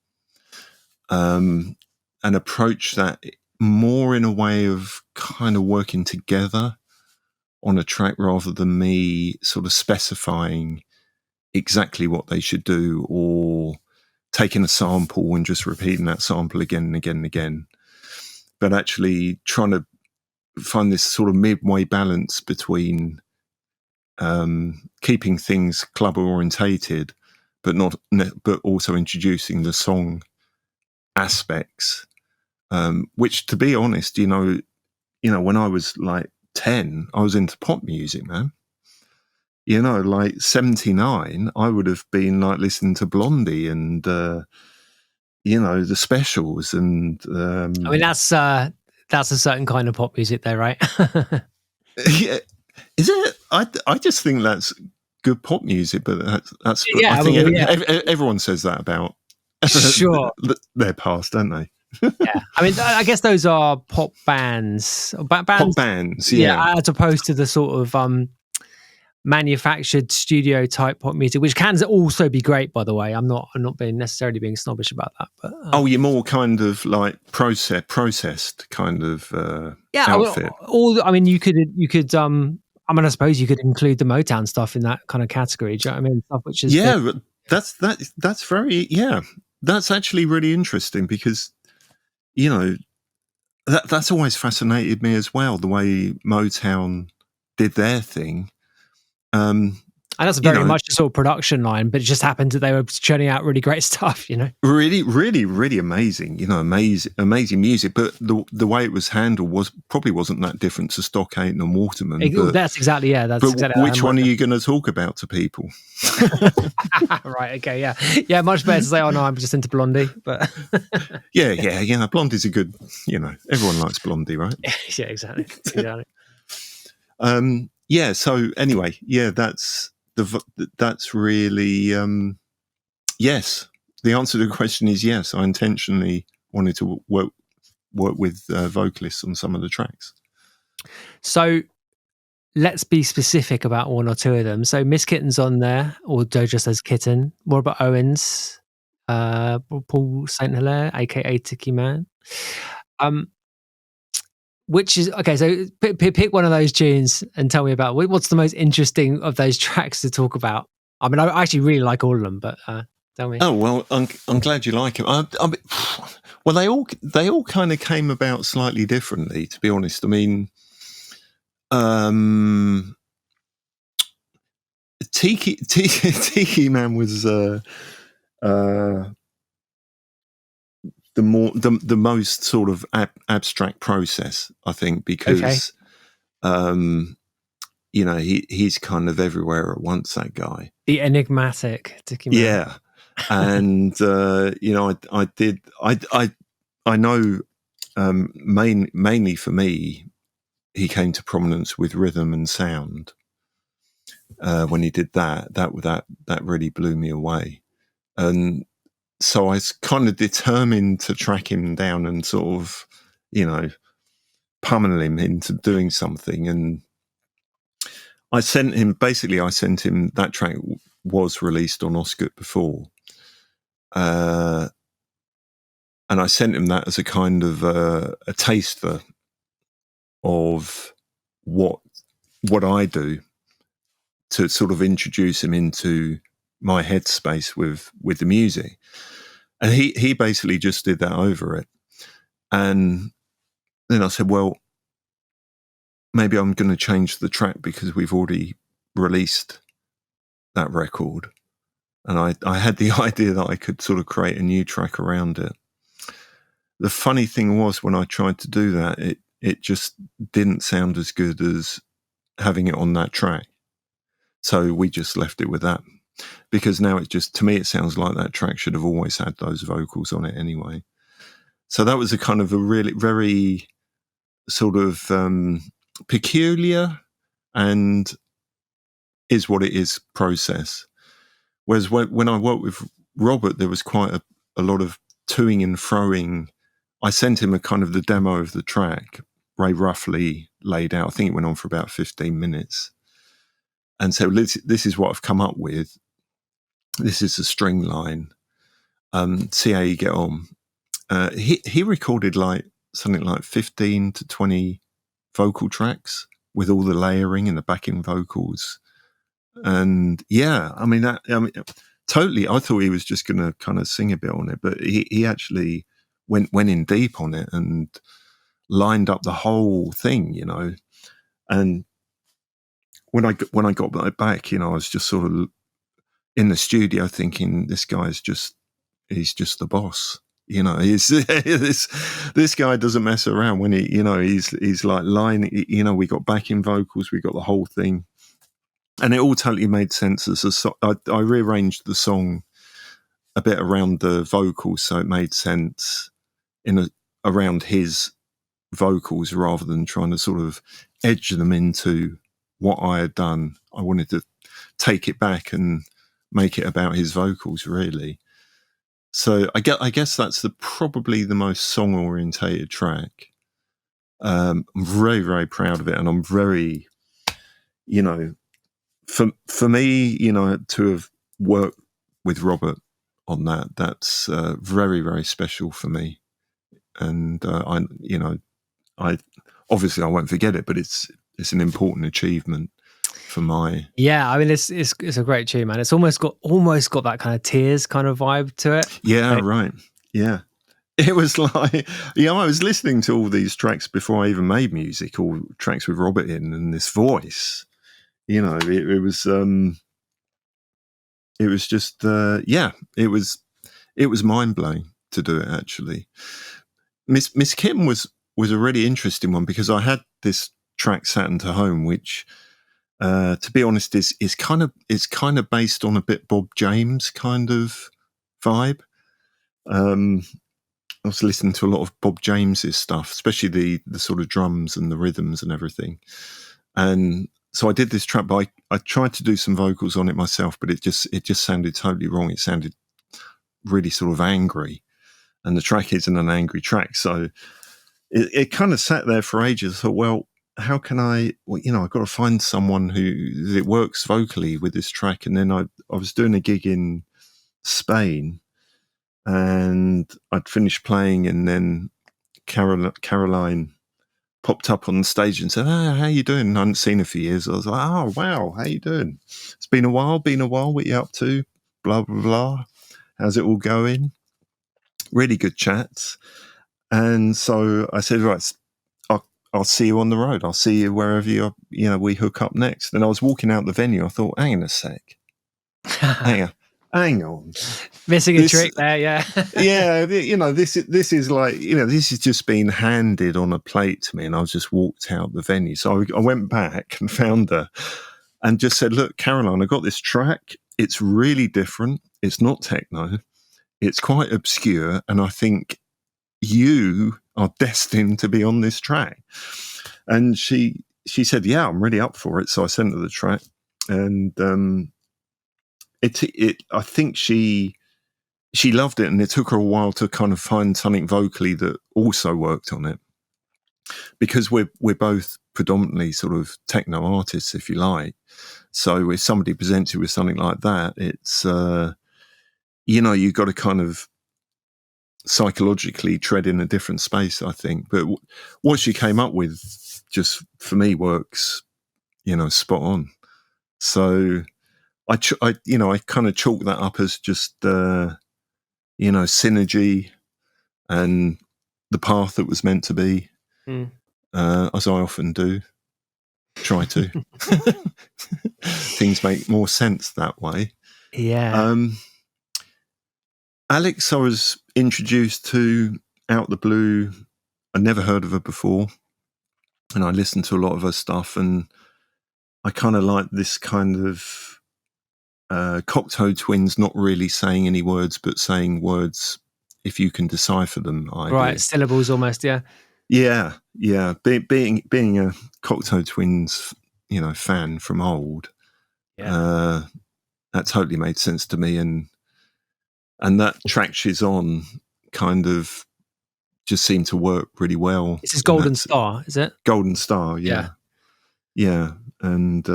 And approach that more in a way of kind of working together on a track rather than me sort of specifying exactly what they should do or taking a sample and just repeating that sample again and again and again. But actually trying to find this sort of midway balance between keeping things club orientated, but also introducing the song aspects, which, to be honest, when I was like 10, I was into pop music, man. Like 79, I would have been like listening to Blondie and the Specials, and I mean, that's a certain kind of pop music, though, right? Yeah, is it? I just think that's good pop music, but that's Yeah, I think everyone says that about sure their past, don't they? Yeah, I mean, I guess those are pop bands, Pop bands, yeah. as opposed to the sort of manufactured studio type pop music, which can also be great, by the way. I'm not necessarily being snobbish about that, but you're more kind of like processed kind of outfit. I mean, you could I mean, I suppose you could include the Motown stuff in that kind of category. Do you know what I mean? Stuff which is but that's very that's actually really interesting, because that's always fascinated me as well, the way Motown did their thing. And that's very much a sort of production line, but it just happened that they were churning out really great stuff, Really, really, really amazing, amazing music. But the way it was handled wasn't that different to Stock Aitken and Waterman. That's exactly, that's but exactly. Which one are you going to talk about to people? Right, okay, yeah. Much better to say, oh no, I'm just into Blondie, but yeah. Blondie's a good, everyone likes Blondie, right? Yeah, exactly. So anyway, that's really yes. The answer to the question is yes. I intentionally wanted to work with vocalists on some of the tracks. So let's be specific about one or two of them. So Miss Kitten's on there, or Joe says Kitten. Robert Owens, Paul St. Hilaire, aka Tiki Man. Which is okay. So pick one of those tunes and tell me about what's the most interesting of those tracks to talk about. I mean, I actually really like all of them, but tell me. Oh well, I'm glad you like them. Well, they all kind of came about slightly differently, to be honest. I mean, Tiki Man was the most sort of abstract process, I think, because he's kind of everywhere at once, that guy, the enigmatic Tiki Man. Yeah. And I know mainly for me, he came to prominence with rhythm and sound when he did that really blew me away. And so I was kind of determined to track him down and sort of, pummel him into doing something. And I sent him that track was released on Oscar before. And I sent him that as a kind of a taster of what I do to sort of introduce him into my headspace with the music. And he basically just did that over it. And then I said, well, maybe I'm going to change the track because we've already released that record. And I had the idea that I could sort of create a new track around it. The funny thing was, when I tried to do that, it just didn't sound as good as having it on that track. So we just left it with that. Because now to me, it sounds like that track should have always had those vocals on it anyway. So that was a kind of a really, very sort of peculiar and is what it is process. Whereas when I worked with Robert, there was quite a lot of toing and froing. I sent him a kind of the demo of the track, very roughly laid out. I think it went on for about 15 minutes. And so this is what I've come up with. This is the string line. See how you get on. He recorded something like 15 to 20 vocal tracks with all the layering and the backing vocals. And totally. I thought he was just going to kind of sing a bit on it, but he actually went in deep on it and lined up the whole thing, And when I got back, I was just sort of in the studio thinking, this guy's he's just the boss. You know, this guy doesn't mess around when he's like line. You know, we got backing vocals, we got the whole thing, and it all totally made sense as a song. I rearranged the song a bit around the vocals, so it made sense around his vocals rather than trying to sort of edge them into what I had done. I wanted to take it back and make it about his vocals, really. So I guess that's probably the most song-orientated track. I'm very, very proud of it, and I'm very, you know, for me, you know, to have worked with Robert on that's very, very special for me. And I obviously I won't forget it, but it's an important achievement for my. Yeah, I mean it's a great tune, man. It's almost got that kind of Tears kind of vibe to it. Yeah, right. Yeah, it was like, you know, I was listening to all these tracks before I even made music, all tracks with Robert in, and this voice, you know, it was just it was mind blowing to do it. Actually, Miss Kim was a really interesting one, because I had this track Saturn To Home, which to be honest is kind of based on a bit Bob James kind of vibe. I was listening to a lot of Bob James's stuff, especially the sort of drums and the rhythms and everything. And so I did this track, but I tried to do some vocals on it myself, but it just sounded totally wrong. It sounded really sort of angry, and the track isn't an angry track. So it kind of sat there for ages. I thought, well, how can I've got to find someone that works vocally with this track. And then I was doing a gig in Spain, and I'd finished playing, and then Caroline popped up on the stage and said, how you doing? And I hadn't seen her for years. I was like, oh, wow, how you doing? It's been a while, what you up to? Blah, blah, blah. How's it all going? Really good chats. And so I said, right, I'll see you on the road. I'll see you wherever we hook up next. And I was walking out the venue. I thought, hang on a sec. Hang on. Missing a trick there, yeah. Yeah, this is like, this is just been handed on a plate to me, and I just walked out the venue. So I went back and found her and just said, look, Caroline, I got this track. It's really different. It's not techno. It's quite obscure, and I think you are destined to be on this track. And she said, yeah, I'm really up for it. So I sent her the track, and I think she loved it, and it took her a while to kind of find something vocally that also worked on it, because we're both predominantly sort of techno artists, if you like. So if somebody presents you with something like that, it's you've got to kind of psychologically tread in a different space, I think. But what she came up with, just for me, works, spot on. So I kind of chalk that up as just synergy and the path that was meant to be, as I often do. Try to. Things make more sense that way. Yeah. Alex, I was introduced to out the blue. I'd never heard of her before, and I listened to a lot of her stuff, and I kind of like this kind of Cocteau Twins, not really saying any words, but saying words if you can decipher them. Right, syllables almost, yeah. Yeah. Being a Cocteau Twins, fan from old, that totally made sense to me, and that track she's on kind of just seemed to work really well. This is Golden Star, is it? Golden Star, yeah. And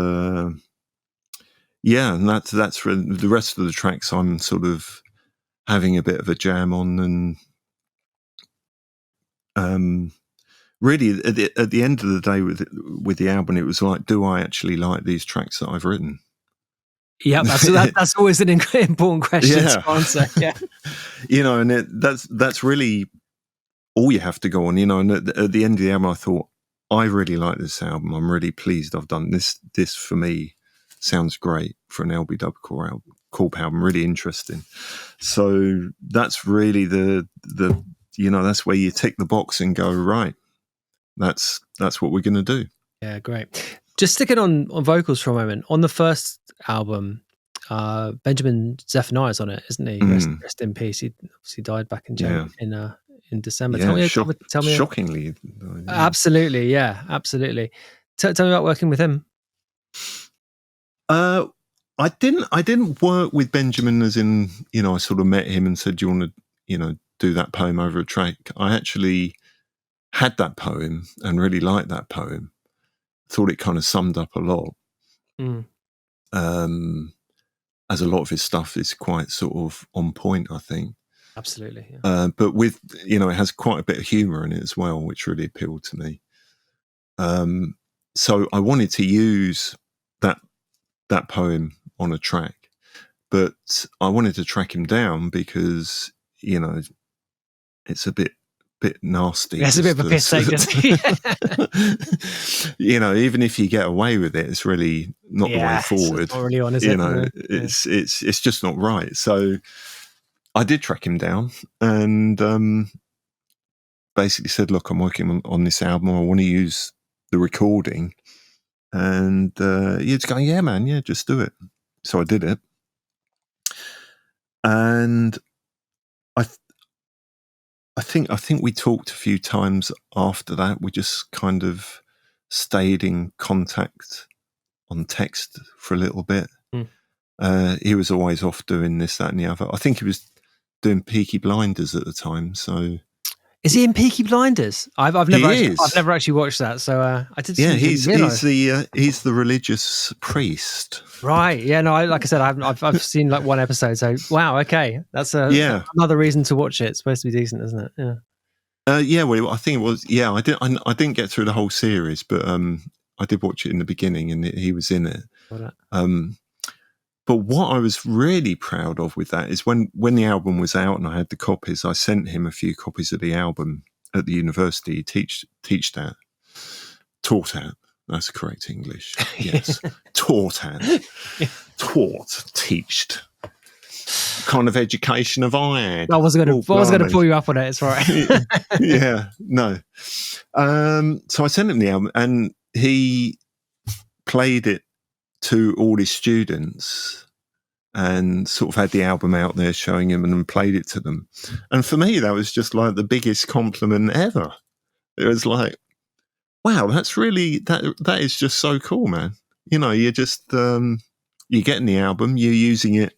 and that's for the rest of the tracks. I'm sort of having a bit of a jam on, and really at the end of the day with the album, it was like, do I actually like these tracks that I've written? Yeah, that's always an important question to answer. Yeah, and that's really all you have to go on. And at the end of the album, I thought, I really like this album. I'm really pleased I've done this. This for me sounds great for an LB Dub Corp album. Corp album, really interesting. So that's really the that's where you tick the box and go, right, that's what we're going to do. Yeah, great. Just sticking on vocals for a moment. On the first album, Benjamin Zephaniah's on it, isn't he? Rest in peace. He obviously died back in December. Yeah, tell me. Shockingly. Absolutely, yeah, absolutely. Tell me about working with him. I didn't work with Benjamin as in, I sort of met him and said, do you want to, do that poem over a track? I actually had that poem and really liked that poem. Thought it kind of summed up a lot. As a lot of his stuff is quite sort of on point, I think. Absolutely. Yeah. But with, it has quite a bit of humour in it as well, which really appealed to me. So I wanted to use that poem on a track, but I wanted to track him down because, it's a bit nasty. It's a bit of a piss take, even if you get away with it, it's really not the way forward. It's not really on, is it? It's just not right. So I did track him down and basically said, look, I'm working on this album. I want to use the recording. And he's going, yeah, man, yeah, just do it. So I did it. And I think we talked a few times after that. We just kind of stayed in contact on text for a little bit. He was always off doing this, that, and the other. I think he was doing Peaky Blinders at the time. So, is he in Peaky Blinders? I've never actually watched that. So I did. Yeah, he's the religious priest. Right. Yeah. No. Like I said, I've seen like one episode. So wow. Okay, that's another reason to watch it. It's supposed to be decent, isn't it? Yeah. Yeah. Well, I think it was. Yeah. I didn't get through the whole series, but I did watch it in the beginning, and he was in it. But what I was really proud of with that is when the album was out and I had the copies, I sent him a few copies of the album at the university he taught at. That's correct English. Yes. Taught at. Teached. Kind of education have I had. I was going to pull you up on it. It's right. Yeah. No. So I sent him the album and he played it to all his students and sort of had the album out there showing him and played it to them. And for me, that was just like the biggest compliment ever. It was like, wow, that's really, that is just so cool, man. You're just, you're getting the album, you're using it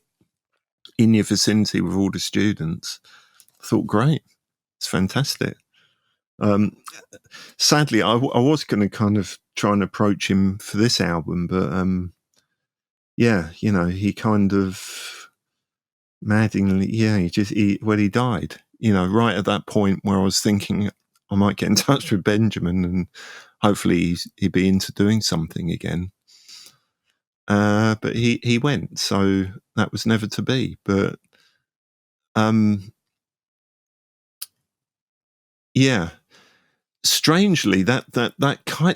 in your vicinity with all the students. I thought, great. It's fantastic. Sadly, I was going to kind of try and approach him for this album, but he kind of maddeningly, he died, right at that point where I was thinking I might get in touch with Benjamin and hopefully he'd be into doing something again. But he went, so that was never to be. But yeah. Strangely, that kind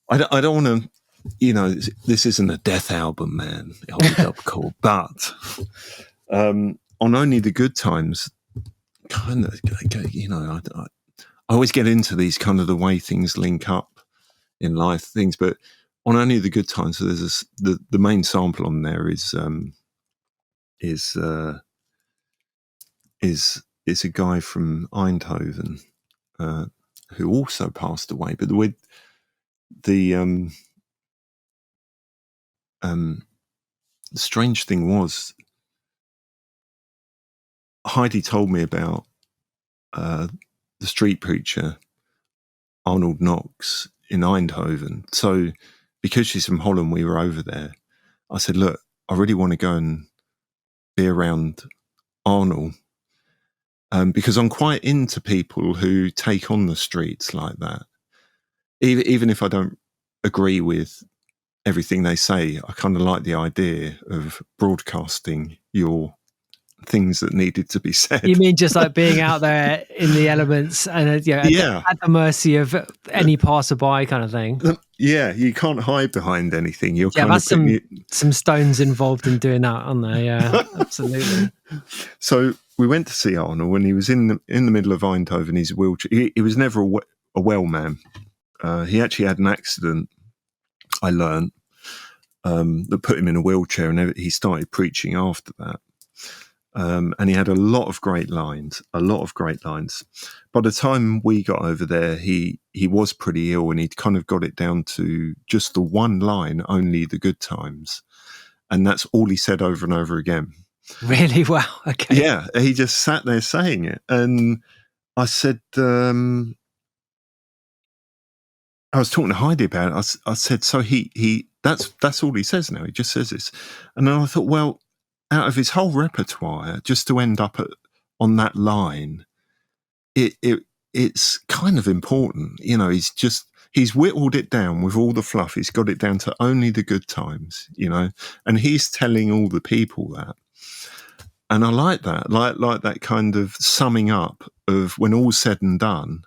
I don't want to, this isn't a death album, man, LB Dub Corp, but on Only the Good Times, kind of, I always get into these kind of the way things link up in life things, but on Only the Good Times, so there's the main sample on there is a guy from Eindhoven, who also passed away. But the strange thing was, Heidi told me about the street preacher Arnold Knox in Eindhoven. So because she's from Holland, we were over there. I said, look, I really want to go and be around Arnold. Because I'm quite into people who take on the streets like that. Even if I don't agree with everything they say, I kind of like the idea of broadcasting your things that needed to be said. You mean just like being out there in the elements and at the mercy of any passerby kind of thing? you can't hide behind anything. You're Yeah, kind that's of some stones involved in doing that, aren't there? Yeah, absolutely. So we went to see Arnold when he was in the middle of Eindhoven. He's a wheelchair. He was never a well man. He actually had an accident, I learned, that put him in a wheelchair, and he started preaching after that. And he had a lot of great lines. By the time we got over there, he was pretty ill, and he'd kind of got it down to just the one line, only the good times. And that's all he said over and over again. Really? Wow. Okay. Yeah, he just sat there saying it. And I said, I was talking to Heidi about it. I said, so that's all he says now. He just says this. And then I thought, well, out of his whole repertoire, just to end up on that line, it's kind of important. You know, he's whittled it down with all the fluff. He's got it down to only the good times, you know, and he's telling all the people that. And I like that, like that kind of summing up of when all's said and done,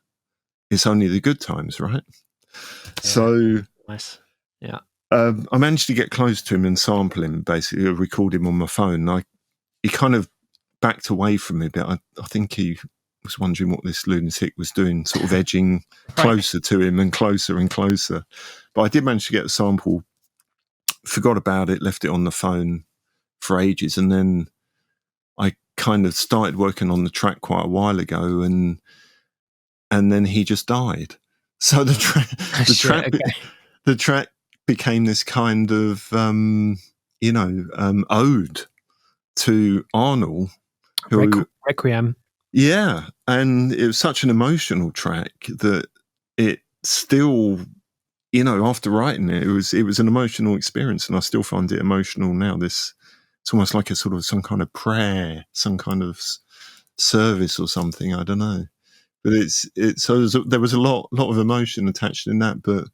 it's only the good times, right? Yeah. So nice. Yeah. I managed to get close to him and sample him, basically, record him on my phone. He kind of backed away from me a bit. I think he was wondering what this lunatic was doing, sort of edging closer to him and closer and closer. But I did manage to get a sample, forgot about it, left it on the phone for ages. And then I kind of started working on the track quite a while ago, and then he just died. So the track became this kind of, ode to Arnold. Requiem. Yeah. And it was such an emotional track that it still, you know, after writing it, it was an emotional experience, and I still find it emotional now. It's almost like a sort of some kind of prayer, some kind of service or something. I don't know. But so there was a lot of emotion attached in that, but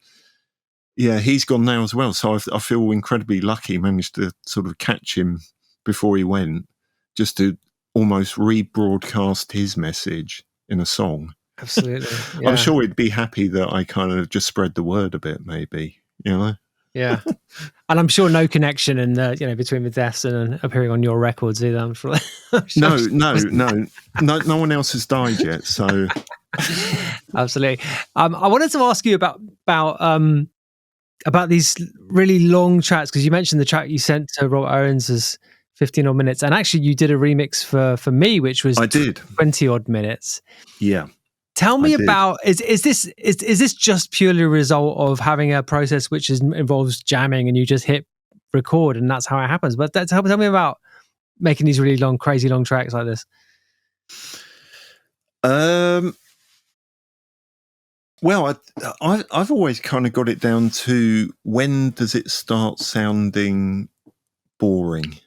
yeah, he's gone now as well. So I feel incredibly lucky, managed to sort of catch him before he went, just to almost rebroadcast his message in a song. Absolutely. Yeah. I'm sure he'd be happy that I kind of just spread the word a bit, maybe, you know? Yeah. And I'm sure no connection in between the deaths and appearing on your records either. I'm sure no one else has died yet. So absolutely. I wanted to ask you about these really long tracks, because you mentioned the track you sent to Robert Owens as 15 odd minutes, and actually you did a remix for me, which was 20 odd minutes. Yeah. Tell me about, is this just purely a result of having a process which involves jamming and you just hit record and that's how it happens? But tell me about making these really long, crazy long tracks like this. Well, I've always kind of got it down to, when does it start sounding boring?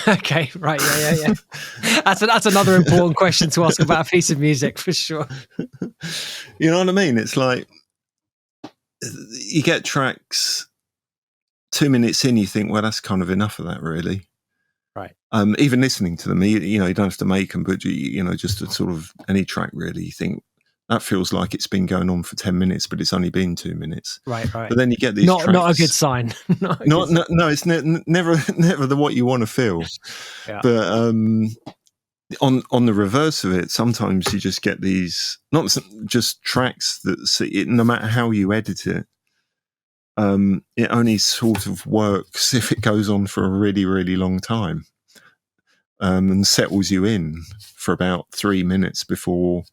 Okay, right, yeah. That's another important question to ask about a piece of music, for sure. You know what I mean? It's like you get tracks 2 minutes in, you think, well, that's kind of enough of that, really. Right. Even listening to them, you don't have to make them, but just a sort of any track, really, you think, that feels like it's been going on for 10 minutes, but it's only been 2 minutes. Right. But then you get these tracks. Not a good sign. No, it's never what you want to feel. Yeah. But on the reverse of it, sometimes you just get these, not just tracks that, no matter how you edit it, it only sort of works if it goes on for a really, really long time, and settles you in for about 3 minutes before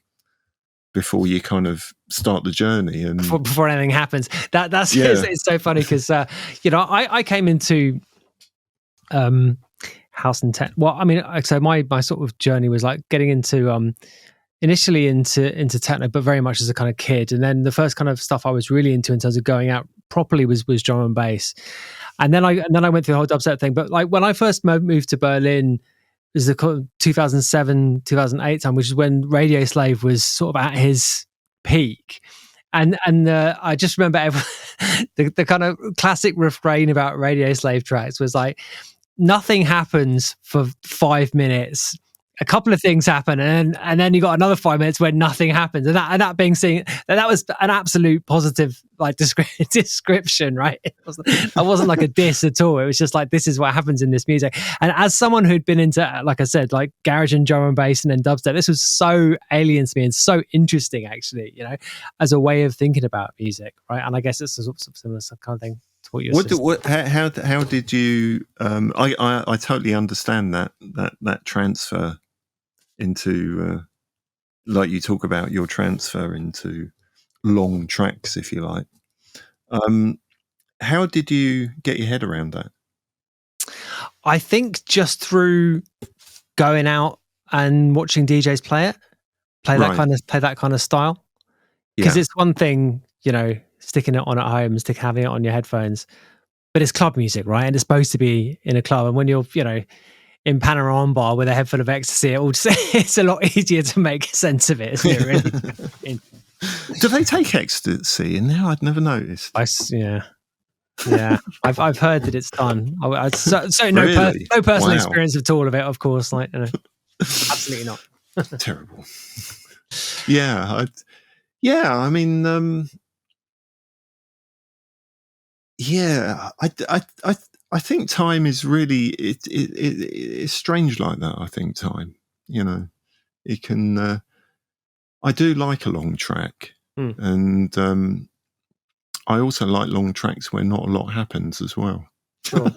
you kind of start the journey, and before anything happens. It's so funny because I came into house and tech. Well, I mean, so my sort of journey was like getting into initially into techno, but very much as a kind of kid. And then the first kind of stuff I was really into in terms of going out properly was drum and bass. And then I went through the whole dubstep thing. But like when I first moved to Berlin, it was the 2007, 2008 time, which is when Radio Slave was sort of at his peak. And I just remember the kind of classic refrain about Radio Slave tracks was like, nothing happens for 5 minutes a couple of things happen, and then you got another 5 minutes where nothing happens, and that being seen, that was an absolute positive like description, right? That wasn't like a diss at all. It was just like, this is what happens in this music. And as someone who'd been into, like I said, like garage and drum and bass and then dubstep, this was so alien to me and so interesting, actually, you know, as a way of thinking about music, right? And I guess it's a sort of similar kind of thing. How did you? I totally understand that transfer into, like you talk about your transfer into long tracks, if you like. How did you get your head around that? I think just through going out and watching DJs play that kind of style. Because it's one thing, you know, sticking it on at home, having it on your headphones, but it's club music, right? And it's supposed to be in a club. And when you're, you know, in Panorama Bar with a head full of ecstasy, it's a lot easier to make sense of it, isn't it? Really? Do they take ecstasy in there? I'd never noticed. Yeah. I've heard that it's done. No Really? No personal experience at all of it, of course. Like, you know, absolutely not. Terrible. I mean, I think time is really it's strange like that. I think time, you know, it can. I do like a long track, and I also like long tracks where not a lot happens as well. Sure.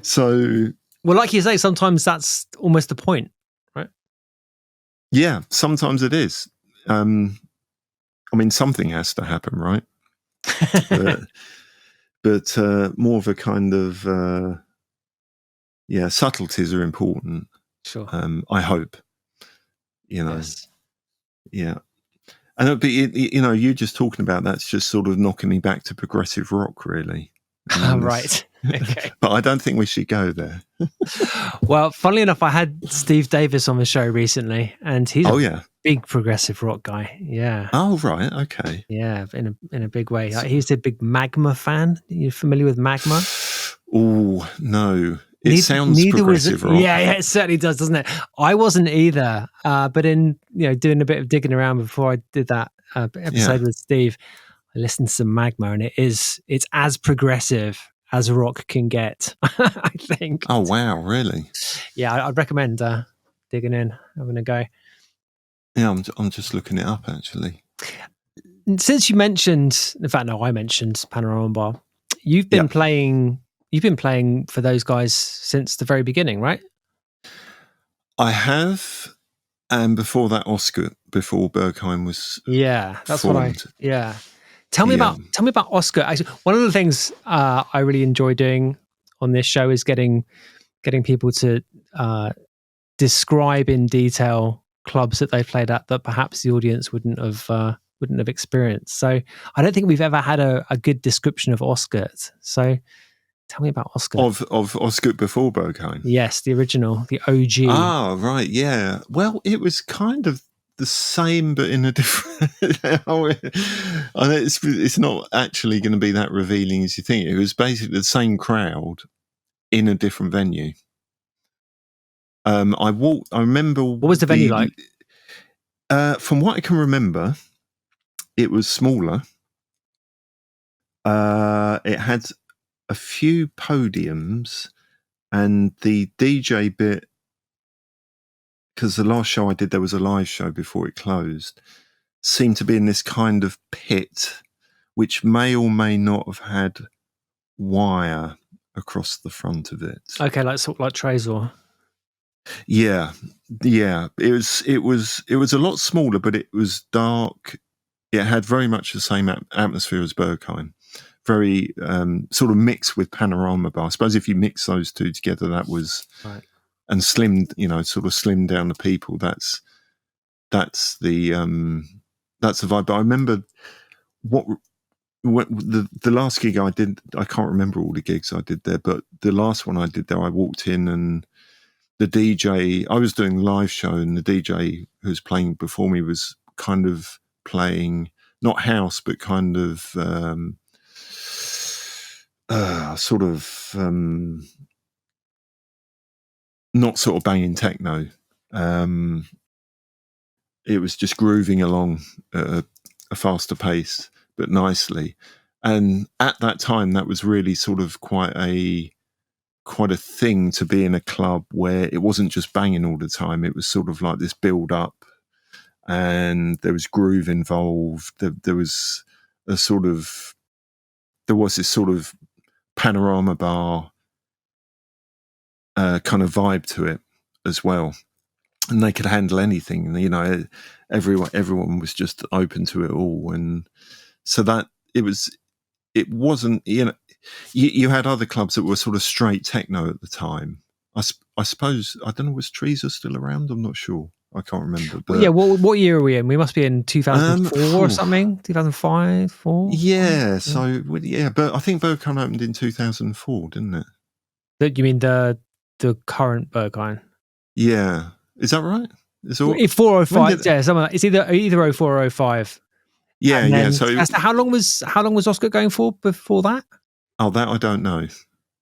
So, well, like you say, sometimes that's almost the point, right? Yeah, sometimes it is. I mean, something has to happen, right? but more of a kind of subtleties are important. Sure. I hope, you know. Yes. Yeah. And but you know, you just talking about that's just sort of knocking me back to progressive rock, really. Right. Okay. But I don't think we should go there. Well, funnily enough, I had Steve Davis on the show recently, and he's a big progressive rock guy. Yeah. Oh, right. Okay. Yeah, in a big way. He's a big Magma fan. Are you familiar with Magma? Oh, no. It sounds progressive rock. Yeah, it certainly does, doesn't it? I wasn't either. But in, you know, doing a bit of digging around before I did that episode with Steve, I listened to some Magma, and it's as progressive as rock can get, I think. Oh, wow, really? Yeah, I'd recommend digging in, having a go. Yeah, I'm just looking it up, actually. Since you mentioned, in fact, no, I mentioned Panorama Bar. You've been playing for those guys since the very beginning, right? I have, and before that, Oscar, before Bergheim was that's formed. Tell me about Oscar. Actually, one of the things I really enjoy doing on this show is getting people to describe in detail clubs that they played at that perhaps the audience wouldn't have experienced. So I don't think we've ever had a good description of Oscar. So tell me about Oscar. Of Oscar before Bergheim? Yes, the original, the OG. Ah, right, yeah. Well, it was kind of the same, but in a different... I know it's not actually going to be that revealing as you think. It was basically the same crowd in a different venue. I remember... What was the venue like? From what I can remember, it was smaller. It had a few podiums, and the DJ bit, because the last show I did, there was a live show before it closed, seemed to be in this kind of pit, which may or may not have had wire across the front of it. Okay, like sort of like Trezor. Yeah. It was a lot smaller, but it was dark. It had very much the same atmosphere as Bergheim. Very sort of mixed with Panorama Bar. I suppose if you mix those two together, that was right. And slimmed, you know, sort of slimmed down the people. That's the vibe. But I remember what the last gig I did. I can't remember all the gigs I did there, but the last one I did there, I walked in and the DJ. I was doing a live show, and the DJ who was playing before me was kind of playing not house, but kind of sort of not sort of banging techno. It was just grooving along at a faster pace, but nicely. And at that time, that was really sort of quite a thing to be in a club where it wasn't just banging all the time. It was sort of like this build up, and there was groove involved. There was this sort of panorama bar kind of vibe to it as well. And they could handle anything, you know. Everyone was just open to it all, and so that it wasn't, you know. You had other clubs that were sort of straight techno at the time. I suppose, I don't know, was Treaser still around? I'm not sure. I can't remember. But, yeah, what year are we in? We must be in 2004 or something. 2005, 4. Yeah. So yeah, but I think Berghain opened in 2004, didn't it? You mean the current Berghain? Yeah. Is that right? It's all 405. Yeah, something like, it's either 04 or 05. Yeah, yeah. So how long was Oscar going for before that? Oh, that I don't know.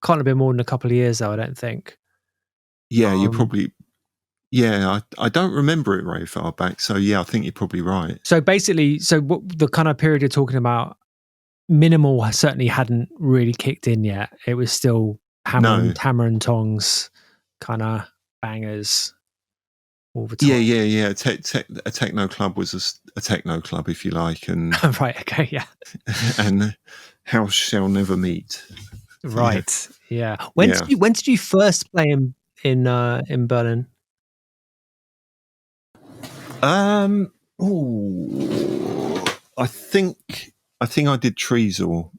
Can't have been more than a couple of years, though, I don't think. Yeah, you probably. Yeah, I don't remember it very far back. So yeah, I think you're probably right. So basically, what the kind of period you're talking about, minimal certainly hadn't really kicked in yet. It was still hammer and tongs kind of bangers all the time. Yeah. A techno club was a techno club, if you like, and right. Okay. Yeah. And house shall never meet. Right. Yeah. When did you first play in Berlin? I think I did Treaser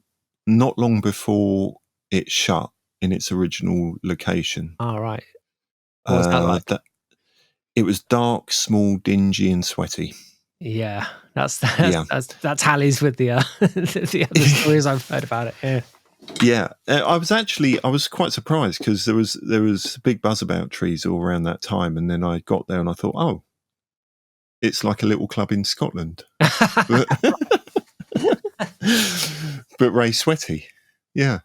not long before it shut in its original location. Oh, right. What was that like? It was dark, small, dingy, and sweaty. Yeah, that tallies with the the other stories I've heard about it. Yeah. Yeah, I was quite surprised because there was a big buzz about Treaser all around that time, and then I got there and I thought, oh, it's like a little club in Scotland, but Ray sweaty. Yeah.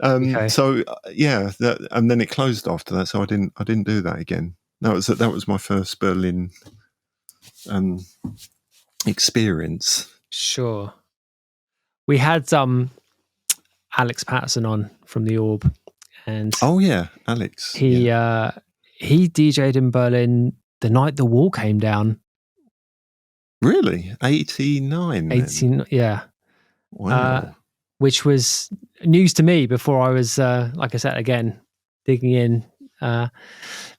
Okay. So yeah, and then it closed after that, so I didn't do that again. That was my first Berlin experience. Sure. We had Alex Patterson on from the Orb, and oh yeah, Alex. He DJ'd in Berlin the night the wall came down. Really? 89? 18, yeah. Wow. Which was news to me before I was, like I said, again, digging in,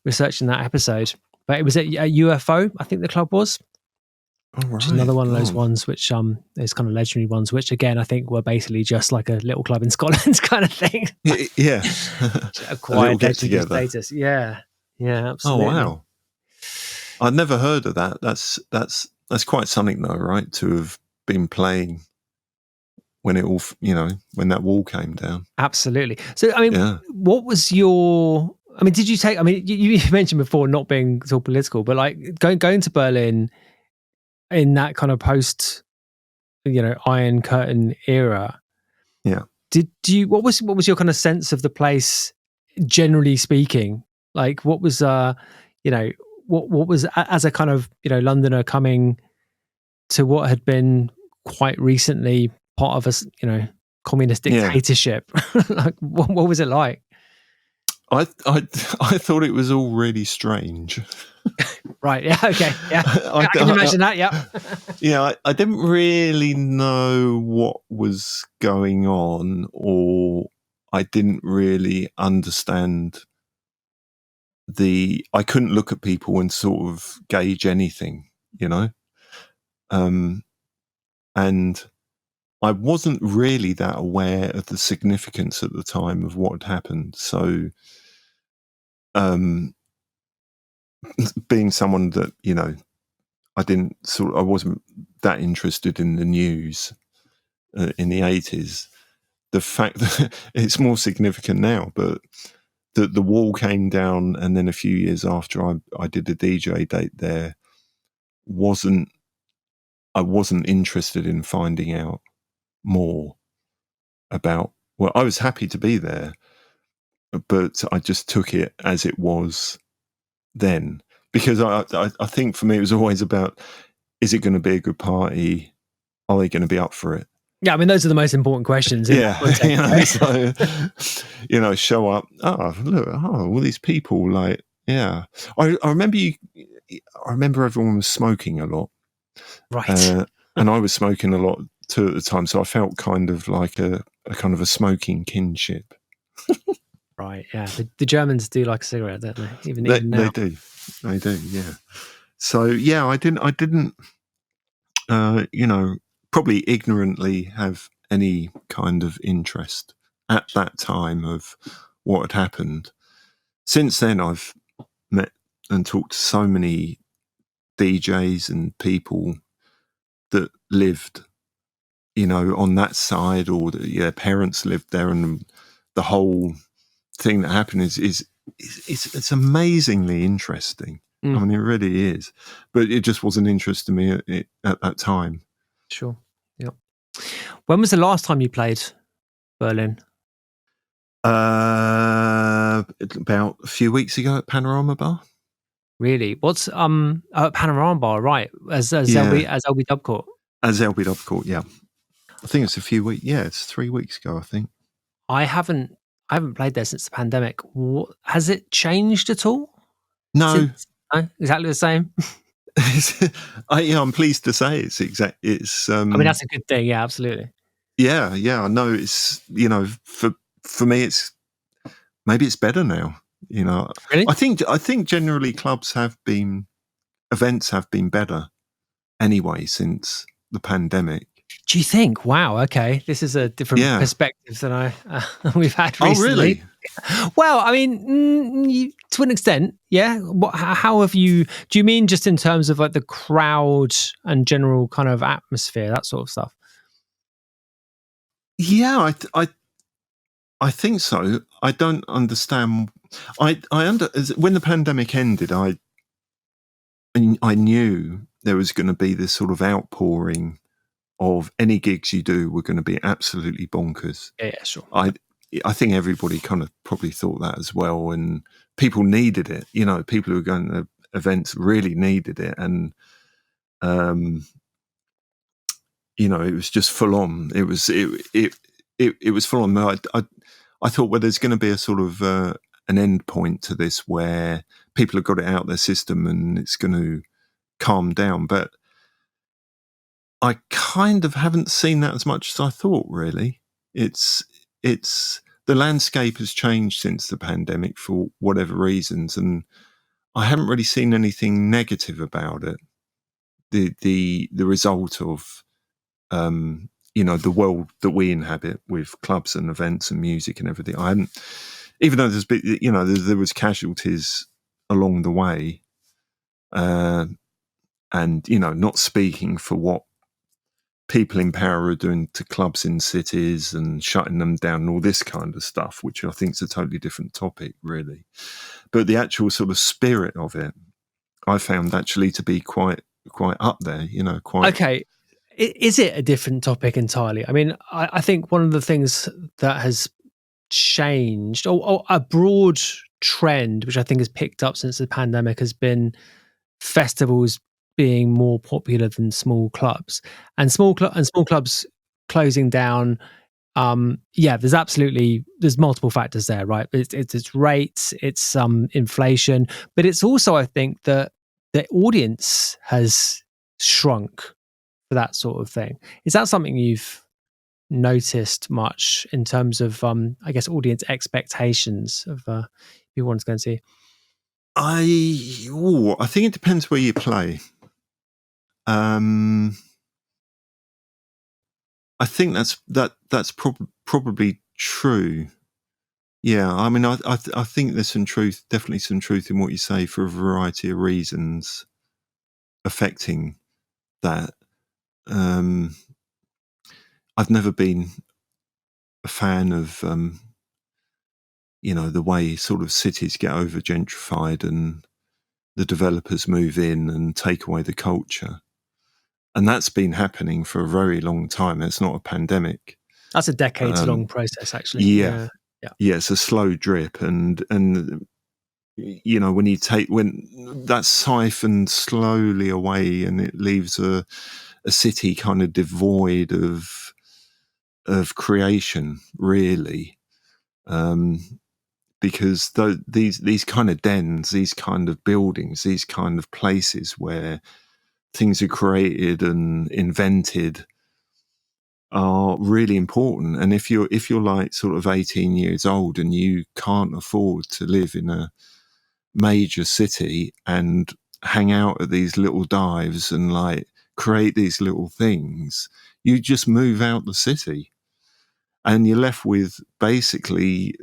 researching that episode. But it was at UFO, I think the club was. Oh, right. Which is another one of those ones which is kind of legendary ones, which again I think were basically just like a little club in Scotland kind of thing. Yeah. Acquired legendary status. Yeah. Yeah, absolutely. Oh wow. I'd never heard of that. That's quite something though, right? To have been playing when it all, when that wall came down. Absolutely. So, I mean, what was did you take, you mentioned before not being so political, but like going to Berlin in that kind of post, Iron Curtain era. Yeah. What was your kind of sense of the place, generally speaking? Like what was, what was as a kind of, Londoner coming to what had been quite recently part of a, communist dictatorship. Like what was it like? I thought it was all really strange. Right. Yeah. Okay. Yeah. I can imagine that. Yeah. Yeah. I didn't really know what was going on, or I didn't really understand I couldn't look at people and sort of gauge anything, and I wasn't really that aware of the significance at the time of what had happened. So, being someone that, I wasn't that interested in the news in the 80s. The fact that it's more significant now, but that the wall came down, and then a few years after I did a DJ date there, I wasn't interested in finding out more about. Well, I was happy to be there, but I just took it as it was then. because I think for me it was always about, is it going to be a good party? Are they going to be up for it? Yeah, I mean, those are the most important questions. Yeah, so, show up. Oh, look, all these people, like, yeah. I remember everyone was smoking a lot. Right. And I was smoking a lot too at the time, so I felt kind of like a kind of a smoking kinship. Right, yeah. The Germans do like a cigarette, don't they? Even now. They do, yeah. So, yeah, I didn't, probably ignorantly have any kind of interest at that time of what had happened. Since then, I've met and talked to so many DJs and people that lived, on that side, or their parents lived there, and the whole thing that happened is it's amazingly interesting. I mean, it really is, but it just wasn't interesting to me at that time. Sure. Yeah. When was the last time you played Berlin? About a few weeks ago at Panorama Bar. Really? What's Panorama Bar? Right, as LB Dub Corp. As LB Dub Corp, yeah. I think it's a few weeks. Yeah, it's 3 weeks ago, I think. I haven't played there since the pandemic. Has it changed at all? No. Exactly the same. I'm pleased to say it's exact. It's. I mean, that's a good thing. Yeah, absolutely. Yeah. I know it's. For me, it's maybe it's better now. Really? I think generally events have been better anyway since the pandemic. Do you think? Wow. Okay, this is a different perspective than we've had recently. Oh, really? Well, I mean, to an extent, yeah. How have you? Do you mean just in terms of like the crowd and general kind of atmosphere, that sort of stuff? Yeah, I think so. I don't understand. When the pandemic ended, I knew there was going to be this sort of outpouring of any gigs you do were going to be absolutely bonkers. Yeah, sure. I think everybody kind of probably thought that as well, and people needed it. People who were going to events really needed it, and it was just full on. It was full on. I thought, well, there's going to be a sort of an end point to this where people have got it out of their system and it's going to calm down, but I kind of haven't seen that as much as I thought, really. It's the landscape has changed since the pandemic for whatever reasons, and I haven't really seen anything negative about it. The result of the world that we inhabit with clubs and events and music and everything. I hadn't, even though there was casualties along the way, and not speaking for what people in power are doing to clubs in cities and shutting them down and all this kind of stuff, which I think is a totally different topic, really. But the actual sort of spirit of it, I found actually to be quite up there, quite. Okay. Is it a different topic entirely? I mean, I think one of the things that has changed, or a broad trend, which I think has picked up since the pandemic, has been festivals being more popular than small clubs, and small clubs closing down. There's multiple factors there, right? It's rates, it's inflation, but it's also, I think, that the audience has shrunk for that sort of thing. Is that something you've noticed much in terms of, I guess, audience expectations of who wants to go and see? I think it depends where you play. I think that's probably true. Yeah, I mean, I think there's definitely some truth in what you say for a variety of reasons affecting that. I've never been a fan of the way sort of cities get over gentrified and the developers move in and take away the culture. And that's been happening for a very long time. It's not a pandemic. That's a decades-long process, actually. Yeah, it's a slow drip, and you know, when that's siphoned slowly away and it leaves a city kind of devoid of creation, really, because these kind of dens, these kind of buildings, these kind of places where things are created and invented are really important. And if you're like sort of 18 years old and you can't afford to live in a major city and hang out at these little dives and like create these little things, you just move out the city and you're left with basically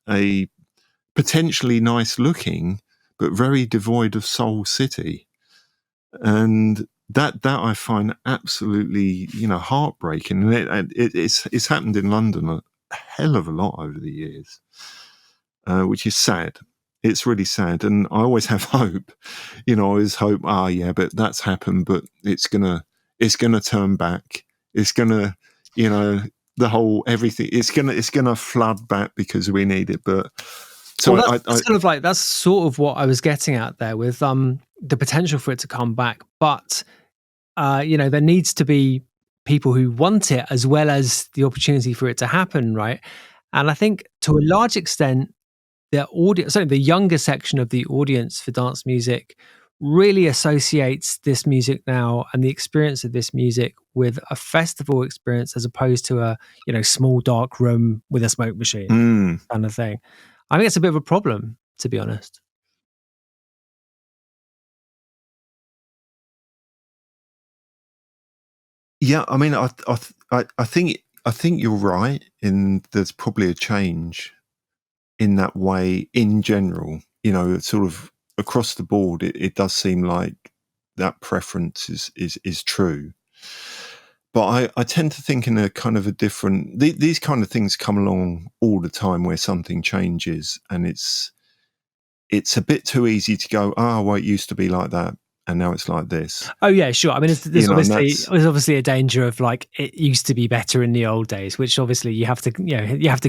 a potentially nice looking but very devoid of soul city. And that I find absolutely, you know, heartbreaking. And it's happened in London a hell of a lot over the years, which is sad. It's really sad. And I always have hope, you know, I always hope, yeah, but that's happened, but it's gonna turn back. It's gonna, you know, the whole everything. It's gonna flood back because we need it. But so well, that's sort of what I was getting at there with the potential for it to come back. But you know, there needs to be people who want it as well as the opportunity for it to happen, right? And I think to a large extent, the audience, certainly the younger section of the audience for dance music, really associates this music now and the experience of this music with a festival experience as opposed to a, you know, small dark room with a smoke machine kind of thing. I think it's a bit of a problem, to be honest. Yeah, I mean, I think you're right. There's probably a change in that way in general. You know, sort of across the board, it does seem like that preference is true. But I tend to think in a kind of a different. These kind of things come along all the time where something changes, and it's a bit too easy to go, well, it used to be like that, and now it's like this. Oh yeah, sure. I mean, there's obviously a danger of like it used to be better in the old days, which obviously you have to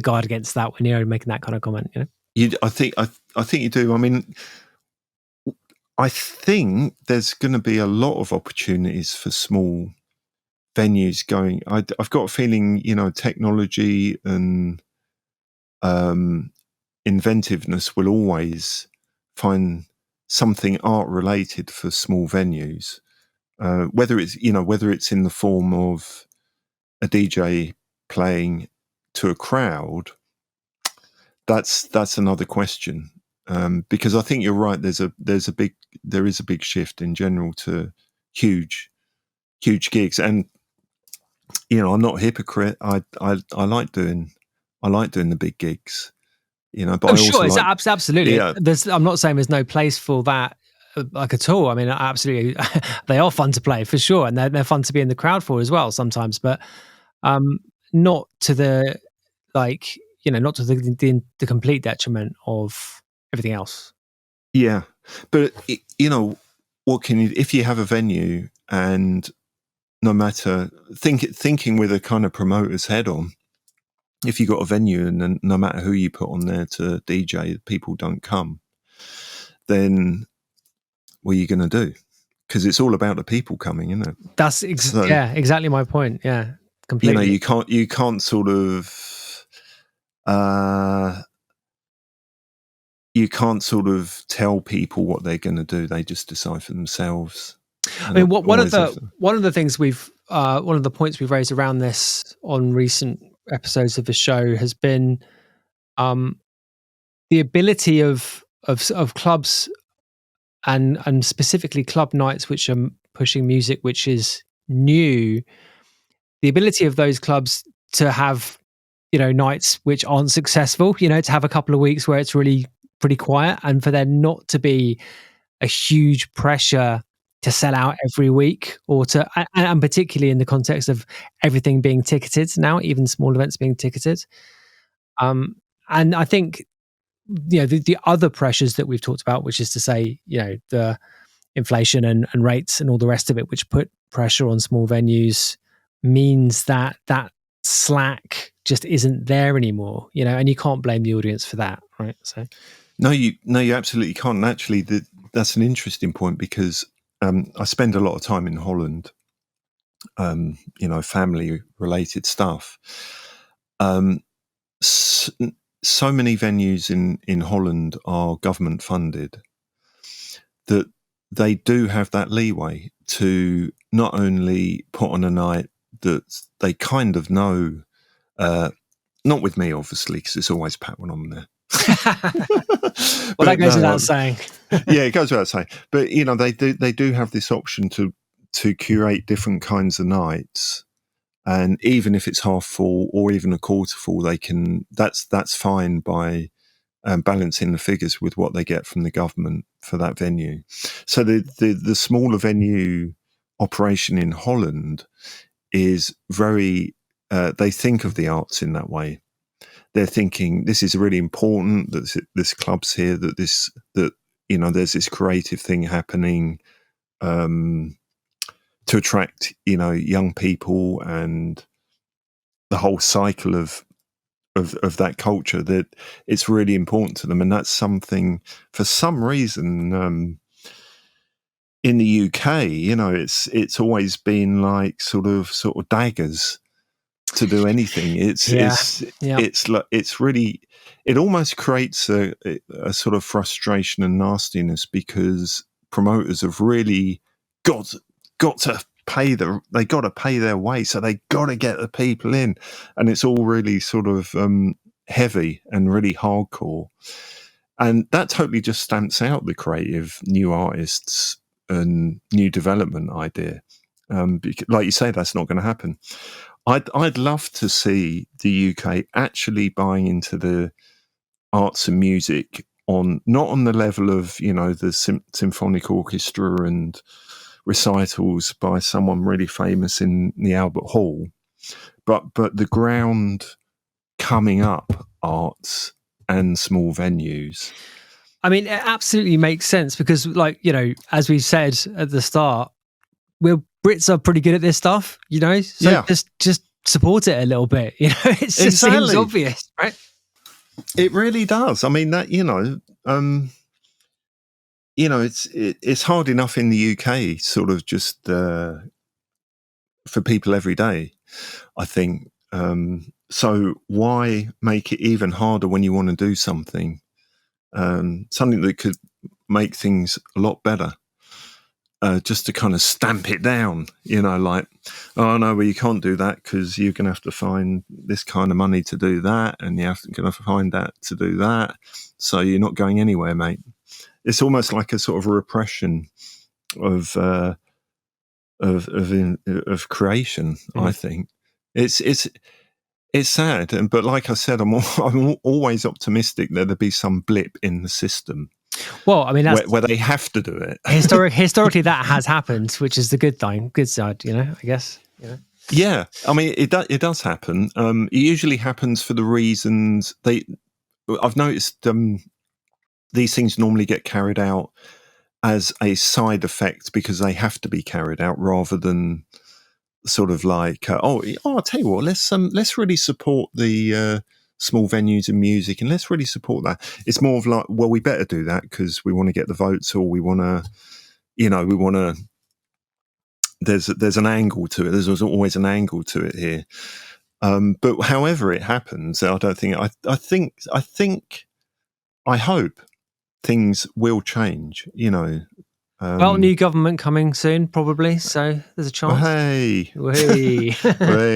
guard against that when you're making that kind of comment. You know, I think you do. I mean, I think there's going to be a lot of opportunities for small venues going. I've got a feeling, you know, technology and inventiveness will always find something art related for small venues, whether it's in the form of a DJ playing to a crowd. That's another question, because I think you're right. There is a big shift in general to huge gigs, and you know, I'm not a hypocrite. I like doing the big gigs. You know, but I sure, also absolutely. Yeah. I'm not saying there's no place for that, like at all. I mean, absolutely, they are fun to play for sure, and they're fun to be in the crowd for as well sometimes. But not to the not to the complete detriment of everything else. Yeah, but you know, what can you if you have a venue and no matter thinking with a kind of promoter's head on. If you got a venue and then no matter who you put on there to DJ, people don't come, then what are you going to do? Because it's all about the people coming, isn't it? That's exactly my point. Yeah, completely. You know, you can't sort of tell people what they're going to do. They just decide for themselves. I mean, one of the things one of the points we've raised around this on recent episodes of the show has been the ability of clubs and specifically club nights which are pushing music which is new, the ability of those clubs to have, you know, nights which aren't successful, you know, to have a couple of weeks where it's really pretty quiet, and for there not to be a huge pressure to sell out every week, or to, and particularly in the context of everything being ticketed now, even small events being ticketed. And I think, you know, the other pressures that we've talked about, which is to say, you know, the inflation and rates and all the rest of it, which put pressure on small venues, means that slack just isn't there anymore, you know, and you can't blame the audience for that, right? So No, you absolutely can't. And actually, that's an interesting point because I spend a lot of time in Holland. Family related stuff. So many venues in Holland are government funded that they do have that leeway to not only put on a night that they kind of know, not with me obviously because it's always Pat when I'm there. Well, that goes without saying. Yeah, it goes without saying. But they do have this option to curate different kinds of nights, and even if it's half full or even a quarter full, they can. That's fine by balancing the figures with what they get from the government for that venue. So the smaller venue operation in Holland is very. They think of the arts in that way. They're thinking this is really important that this club's here, that there's this creative thing happening to attract young people and the whole cycle of that culture, that it's really important to them. And that's something, for some reason, in the UK, it's always been like sort of daggers to do anything. It's really, it almost creates a sort of frustration and nastiness because promoters have really got to pay they got to pay their way, so they got to get the people in, and it's all really sort of heavy and really hardcore, and that totally just stamps out the creative new artists and new development idea. Like you say, that's not going to happen. I'd love to see the UK actually buying into the arts and music not on the level of the symphonic orchestra and recitals by someone really famous in the Albert Hall, but the ground coming up arts and small venues. I mean, it absolutely makes sense because, like, as we said at the start, Brits are pretty good at this stuff, so just support it a little bit. It just seems obvious, right? It really does. I mean, that it's hard enough in the UK, sort of just for people every day, I think. So why make it even harder when you want to do something that could make things a lot better? Just to kind of stamp it down, like, oh no, well, you can't do that because you're going to have to find this kind of money to do that, and you're going to find that to do that, so you're not going anywhere, mate. It's almost like a sort of repression of creation. I think it's sad, but like I said, I'm always optimistic that there'll be some blip in the system. Well, I mean, that's where they have to do it. Historically, that has happened, which is the good side, I guess. Yeah, I mean, it does happen. It usually happens for the reasons I've noticed. These things normally get carried out as a side effect because they have to be carried out, rather than sort of like, I'll tell you what, let's really support the small venues and music, and let's really support that. It's more of like, well, we better do that because we want to get the votes, or we want to, there's an angle to it. There's always an angle to it here. But however it happens, I don't think, I hope things will change, well, new government coming soon, probably. So there's a chance. Hey,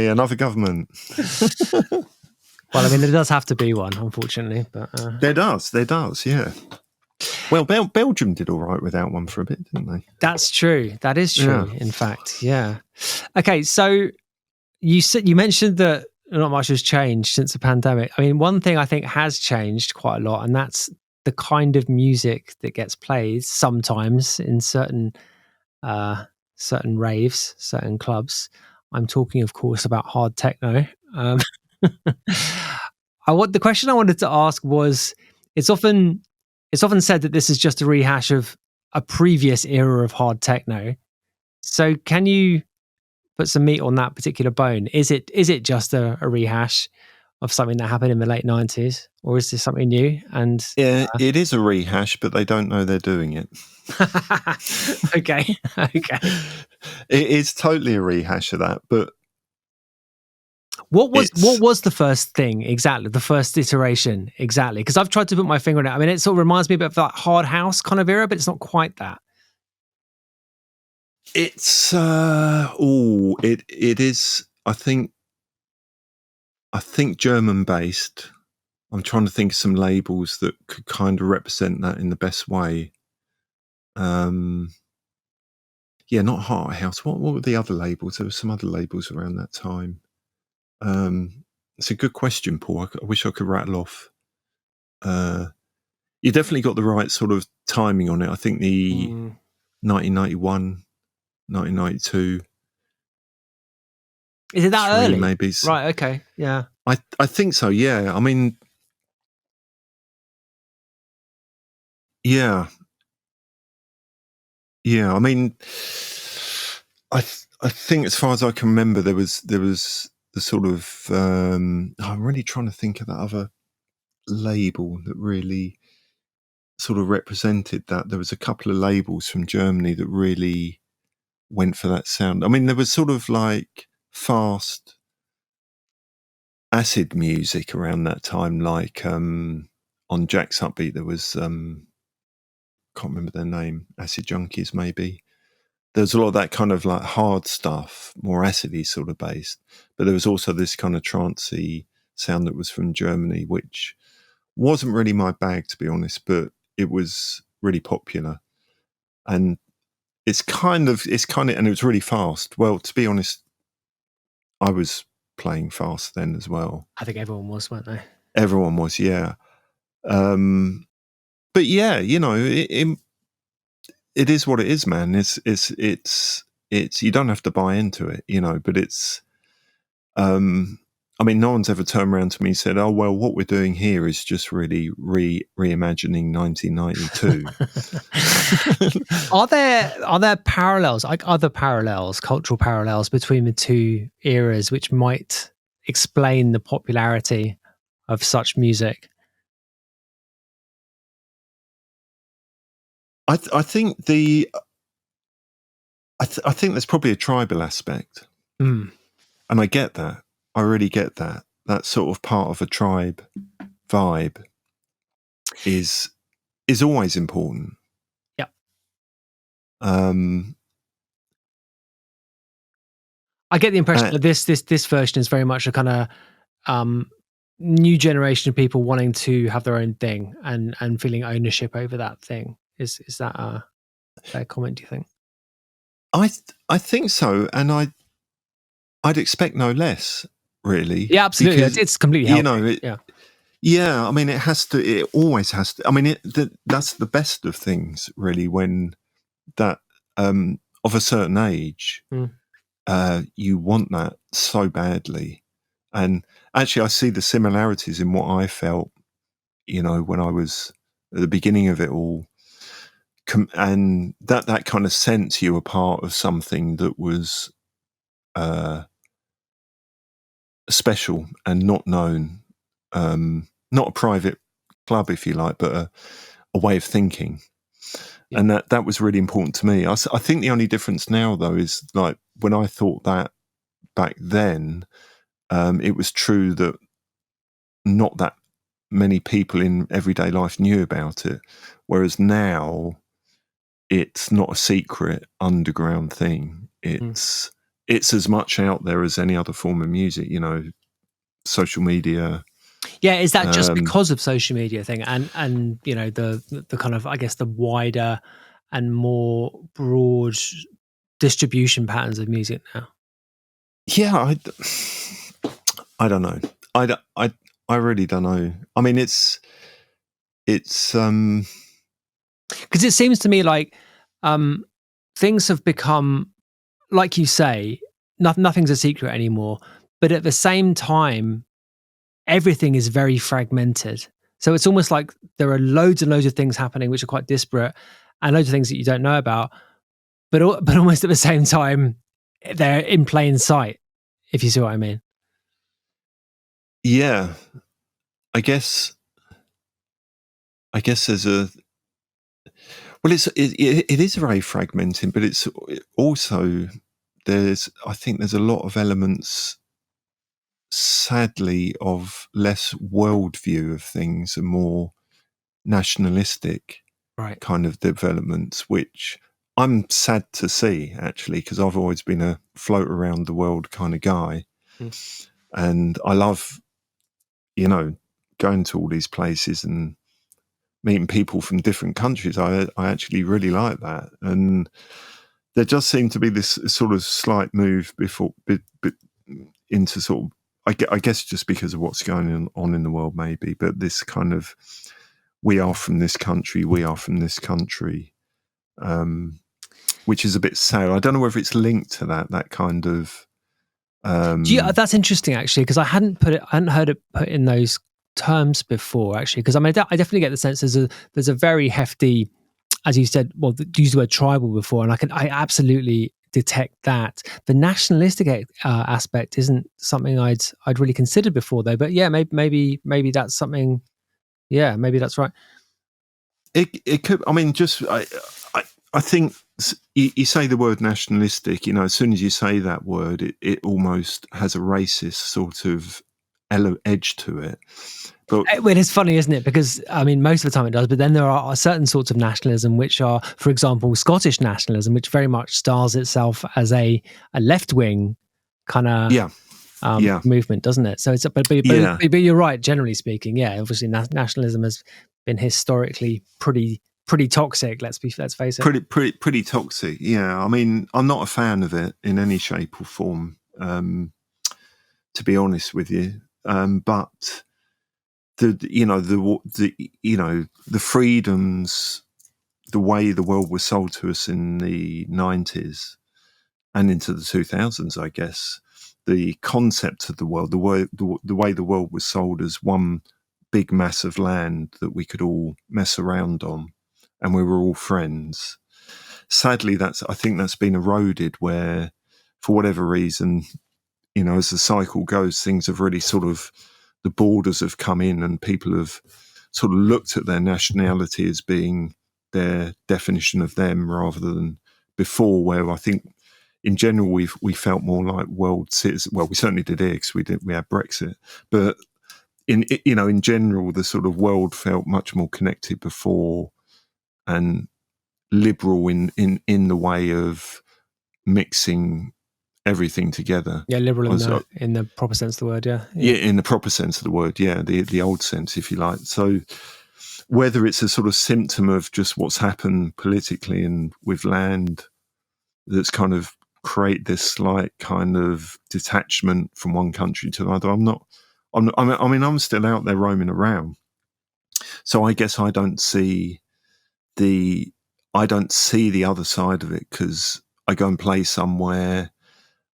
another government. Well, I mean, there does have to be one, unfortunately. But there does, yeah. Well, Belgium did all right without one for a bit, didn't they? That's true. That is true. Yeah. In fact, yeah. Okay, so you mentioned that not much has changed since the pandemic. I mean, one thing I think has changed quite a lot, and that's the kind of music that gets played sometimes in certain raves, certain clubs. I'm talking, of course, about hard techno. The question I wanted to ask was, it's often said that this is just a rehash of a previous era of hard techno. So can you put some meat on that particular bone? Is it just a rehash, of something that happened in the late 90s, or is this something new? And Yeah, it is a rehash, but they don't know they're doing it. okay. It is totally a rehash of that, but what was the first thing exactly? The first iteration exactly? Because I've tried to put my finger on it. I mean, it sort of reminds me a bit of that hard house kind of era, but it's not quite that. it's it is. I think German based. I'm trying to think of some labels that could kind of represent that in the best way. Yeah, not Heart House. What were the other labels? There were some other labels around that time. It's a good question, Paul. I wish I could rattle off. You definitely got the right sort of timing on it. I think the 1991, 1992. Is it that early? Maybe. Right. Okay. Yeah. I think so. Yeah. I mean, yeah. I mean, I think as far as I can remember, there was the sort of. I'm really trying to think of that other label that really sort of represented that. There was a couple of labels from Germany that really went for that sound. I mean, there was sort of like fast acid music around that time, like on Jack's Upbeat there was can't remember their name, Acid Junkies maybe. There's a lot of that kind of like hard stuff, more acidy sort of based, but there was also this kind of trancey sound that was from Germany, which wasn't really my bag, to be honest, but it was really popular. And it's kind of, and it was really fast. Well, to be honest, I was playing fast then as well. I think everyone was, weren't they? Everyone was, yeah. But yeah, you know, it is what it is, man. It's you don't have to buy into it, you know, but it's, I mean, no one's ever turned around to me and said, oh, well, what we're doing here is just really reimagining 1992. Are there parallels, like other parallels, cultural parallels between the two eras, which might explain the popularity of such music? I think I think there's probably a tribal aspect, and I get that. I really get that. That sort of part of a tribe vibe is always important. Yeah. I get the impression that this version is very much a kind of new generation of people wanting to have their own thing and feeling ownership over that thing. Is that a fair comment, do you think? I think so, and I'd expect no less, really. Yeah, absolutely. Because, it's completely healthy. You know, yeah. I mean, it always has to. I mean, that's the best of things, really, when that of a certain age, you want that so badly. And actually, I see the similarities in what I felt, you know, when I was at the beginning of it all. And that kind of sense you were part of something that was special and not known, not a private club, if you like, but a way of thinking. Yeah. And that was really important to me. I think the only difference now, though, is like when I thought that back then, it was true that not that many people in everyday life knew about it, whereas now it's not a secret underground thing. It's as much out there as any other form of music, you know, social media. Yeah, is that just because of social media thing and you know the kind of, I guess, the wider and more broad distribution patterns of music now? Yeah, I don't know. I really don't know. I mean, it's because it seems to me like things have become, like you say, nothing's a secret anymore. But at the same time, everything is very fragmented. So it's almost like there are loads and loads of things happening which are quite disparate, and loads of things that you don't know about. But almost at the same time, they're in plain sight, if you see what I mean. Yeah, I guess there's a well, it is very fragmenting, but it's also I think there's a lot of elements, sadly, of less worldview of things and more nationalistic Right. kind of developments, which I'm sad to see, actually, because I've always been a float around the world kind of guy. And I love, going to all these places and meeting people from different countries. I actually really like that. And there does seem to be this sort of slight move into sort of, I guess just because of what's going on in the world, maybe, but this kind of, we are from this country, which is a bit sad. I don't know whether it's linked to that kind of. Yeah, that's interesting, actually, because I hadn't heard it put in those terms before, actually, because I mean, I definitely get the sense there's a very hefty, as you said, well, you used the word tribal before, and I absolutely detect that. The nationalistic aspect isn't something I'd really considered before, though. But yeah, maybe that's something. Yeah, maybe that's right. It could. I mean, just I think you say the word nationalistic. As soon as you say that word, it almost has a racist sort of edge to it. But well, it's funny, isn't it? Because I mean, most of the time it does, but then there are certain sorts of nationalism which are, for example, Scottish nationalism, which very much styles itself as a left-wing kind of movement, doesn't it? So it's but you're right. Generally speaking, yeah, obviously nationalism has been historically pretty toxic. Let's face it. Pretty toxic. Yeah, I mean, I'm not a fan of it in any shape or form, to be honest with you. But the freedoms, the way the world was sold to us in the 90s and into the 2000s, I guess, the concept of the world, the way the world was sold as one big mass of land that we could all mess around on, and we were all friends. Sadly, I think that's been eroded, where, for whatever reason, as the cycle goes, things have really sort of, the borders have come in and people have sort of looked at their nationality as being their definition of them, rather than before, where I think in general we felt more like world citizens. Well, we certainly did here because we had Brexit, but in general, the sort of world felt much more connected before, and liberal in the way of mixing everything together. Yeah, liberal in the proper sense of the word. Yeah, in the proper sense of the word. Yeah, the old sense, if you like. So whether it's a sort of symptom of just what's happened politically and with land that's kind of create this slight kind of detachment from one country to another, I'm still out there roaming around, so I guess I don't see the other side of it, because I go and play somewhere.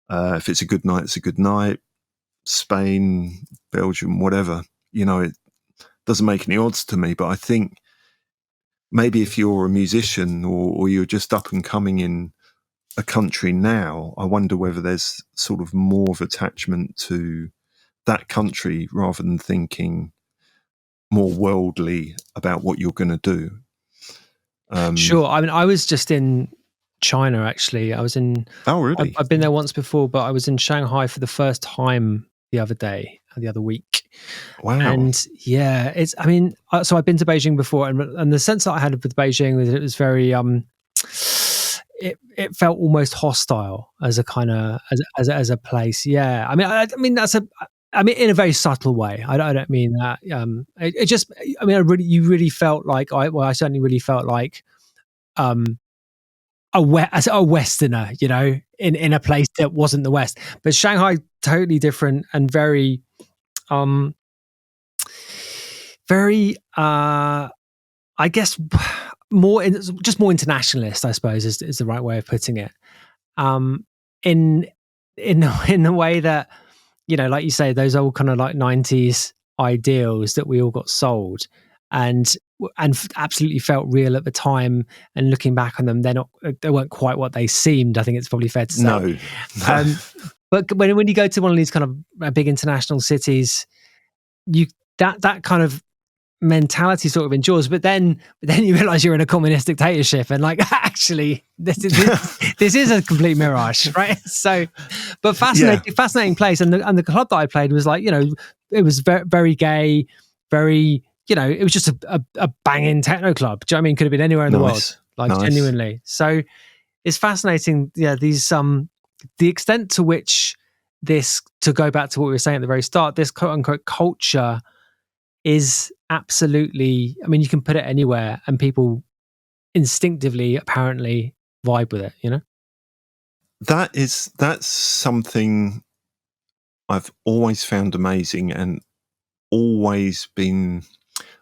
If it's a good night, it's a good night. Spain, Belgium, whatever, it doesn't make any odds to me. But I think maybe if you're a musician or you're just up and coming in a country now, I wonder whether there's sort of more of attachment to that country rather than thinking more worldly about what you're going to do. Sure. I mean, I was just in China, actually. I was in. Oh, really? I've been there once before, but I was in Shanghai for the first time the other week. Wow. And yeah, I mean, so I've been to Beijing before, and the sense that I had with Beijing was it was very it felt almost hostile as a kind of as a place. Yeah. I mean in a very subtle way. I don't mean that. It just. I mean, you really felt like I certainly really felt like as a Westerner, in a place that wasn't the West. But Shanghai, totally different and very, I guess, more internationalist, I suppose, is the right way of putting it. In the way that, like you say, those old kind of like 90s ideals that we all got sold and absolutely felt real at the time, and looking back on them, they weren't quite what they seemed. I think it's probably fair to say. No. But when you go to one of these kind of big international cities, that kind of mentality sort of endures, but then you realize you're in a communist dictatorship, and like actually this is a complete mirage, right? So, but fascinating place, and the club that I played was like, it was very, very gay, very, it was just a banging techno club. Do you know what I mean? Could have been anywhere in the world, like genuinely. So it's fascinating. Yeah, these the extent to which this, to go back to what we were saying at the very start, this quote unquote culture is absolutely, I mean, you can put it anywhere and people instinctively apparently vibe with it, That's something I've always found amazing, and always been,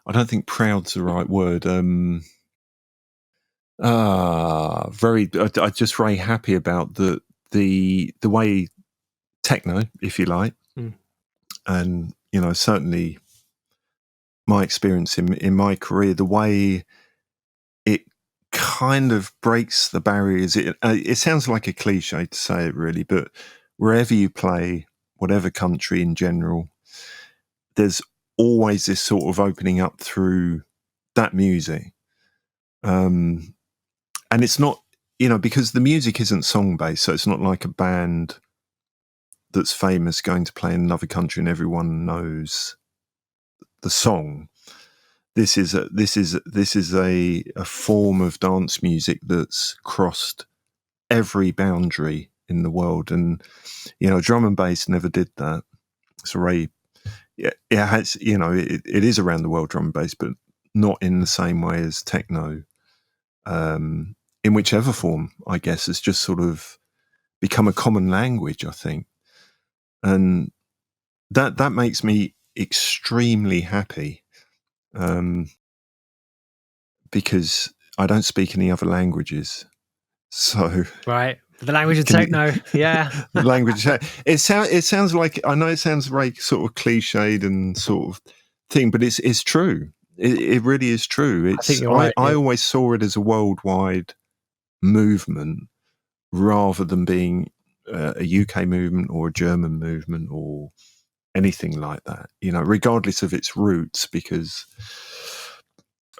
I don't think proud's the right word, I'm just very happy about the way techno, if you like, and certainly my experience in my career, the way it kind of breaks the barriers. It sounds like a cliche to say it, really, but wherever you play, whatever country in general, there's always this sort of opening up through that music. And it's not, because the music isn't song based, so it's not like a band that's famous going to play in another country and everyone knows the song. This is a form of dance music that's crossed every boundary in the world, and drum and bass never did that. So it has, it is around the world, drum and bass, but not in the same way as techno. In whichever form, I guess, it's just sort of become a common language, I think, and that makes me extremely happy. Because I don't speak any other languages, so right, the language of techno, yeah, the language. It sounds like, I know it sounds very sort of cliched and sort of thing, but it's true. It really is true. I think you're right. I always saw it as a worldwide movement rather than being a UK movement or a German movement or anything like that. Regardless of its roots, because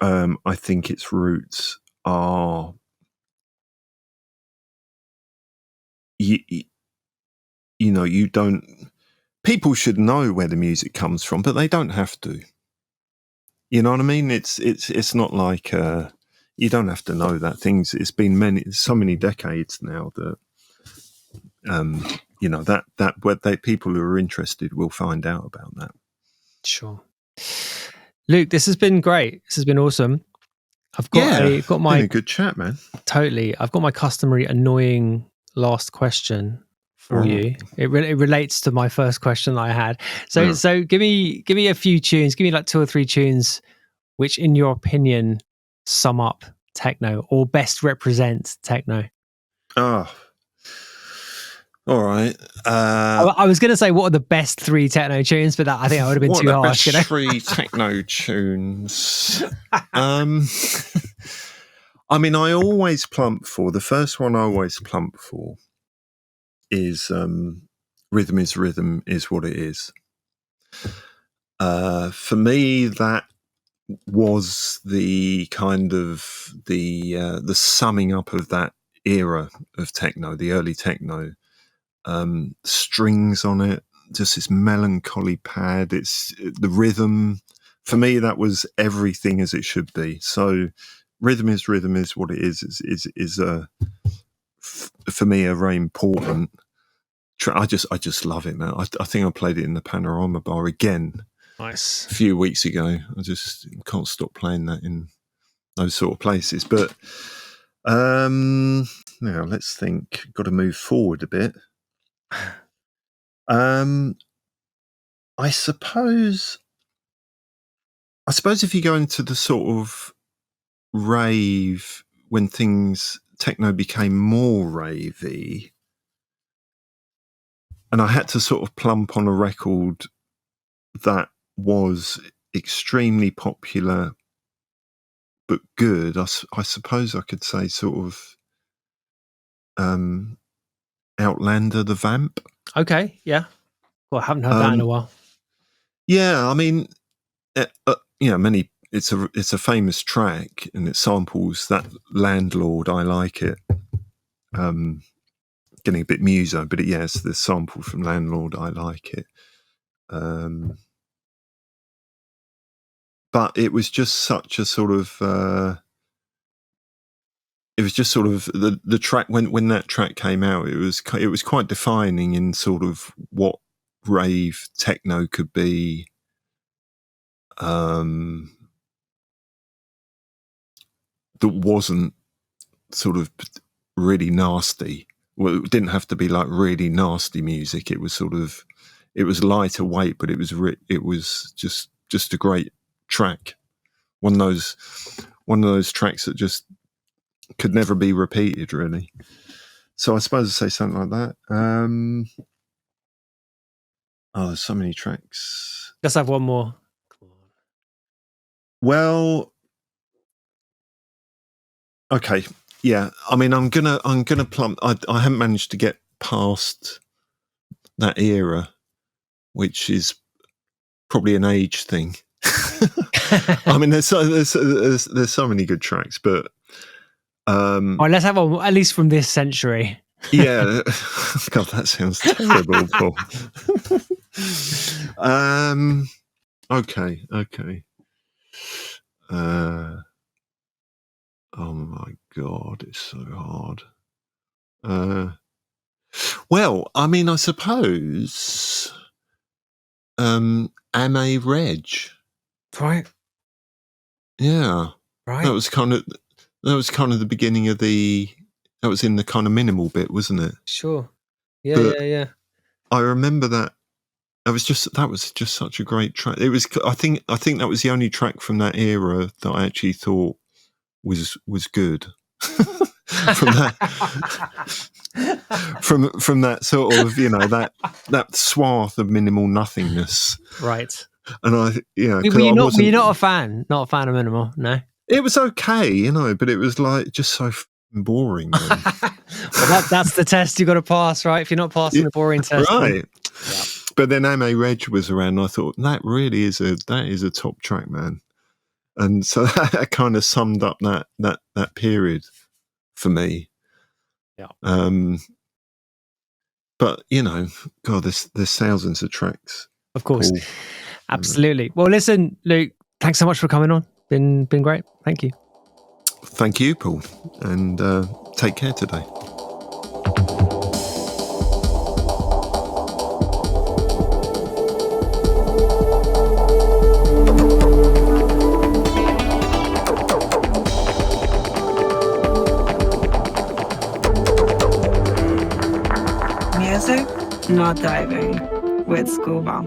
I think its roots are, you don't, people should know where the music comes from, but they don't have to. You know what I mean? It's not like you don't have to know that. It's been so many decades now that that where people who are interested will find out about that. Sure. Luke, this has been great. This has been awesome. I've got my been a good chat, man. Totally. I've got my customary annoying last question for you. It relates to my first question that I had. So give me a few tunes. Give me like 2 or 3 tunes, which, in your opinion, sum up techno or best represent techno. Oh, all right. I was going to say, what are the best 3 techno tunes, but I think that would have been too harsh. Best 3 techno tunes. I mean, I always plump for, the first one I always plump for is Rhythm is What It Is. For me, that was the kind of the summing up of that era of techno, the early techno. Strings on it, just this melancholy pad. It's the rhythm. For me, that was everything as it should be. So, Rhythm is What It is for me a very important. I just love it, man. I think I played it in the Panorama Bar again. Nice. A few weeks ago. I just can't stop playing that in those sort of places. But now let's think. Got to move forward a bit. I suppose if you go into the sort of rave, when techno became more ravey, and I had to sort of plump on a record that was extremely popular but good, I suppose I could say sort of Outlander, the Vamp. Okay, yeah. Well, I haven't heard that in a while. Yeah, I mean, many. It's a famous track, and it samples that Landlord. I Like It. Getting a bit muso, but it's the sample from Landlord. I Like It. But it was just such a sort of. It was just sort of the track when that track came out. It was quite defining in sort of what rave techno could be. That wasn't sort of really nasty. Well, it didn't have to be like really nasty music. It was it was lighter weight, but it was just a great track. One of those tracks that just could never be repeated, really. So I suppose I'd say something like that. There's so many tracks. Let's have one more. Well, okay, yeah. I mean, I'm gonna plump. I haven't managed to get past that era, which is probably an age thing. I mean, there's so many good tracks, but let's have one at least from this century. Yeah, God, that sounds terrible, Paul. Okay. Oh my God, it's so hard. Well, I mean, I suppose A Reg. Right. Yeah. Right. That was kind of the beginning of that was in the kind of minimal bit, wasn't it? Sure. Yeah, But yeah. I remember that. That was just such a great track. It was. I think that was the only track from that era that I actually thought was good. From that, from that sort of that swath of minimal nothingness. Right. And were you not a fan? Not a fan of minimal? No. It was okay, but it was like just so boring. Well, that's the test you got to pass, right? If you're not passing the boring test, right? Yeah. But then A Reg was around, and I thought that really is a top track, man. And so that kind of summed up that period for me. Yeah. But God, there's thousands of tracks. Of course, Paul. Absolutely. Well, listen, Luke, thanks so much for coming on. Been great. Thank you. Thank you, Paul, and take care today. Music, not diving, with Scuba.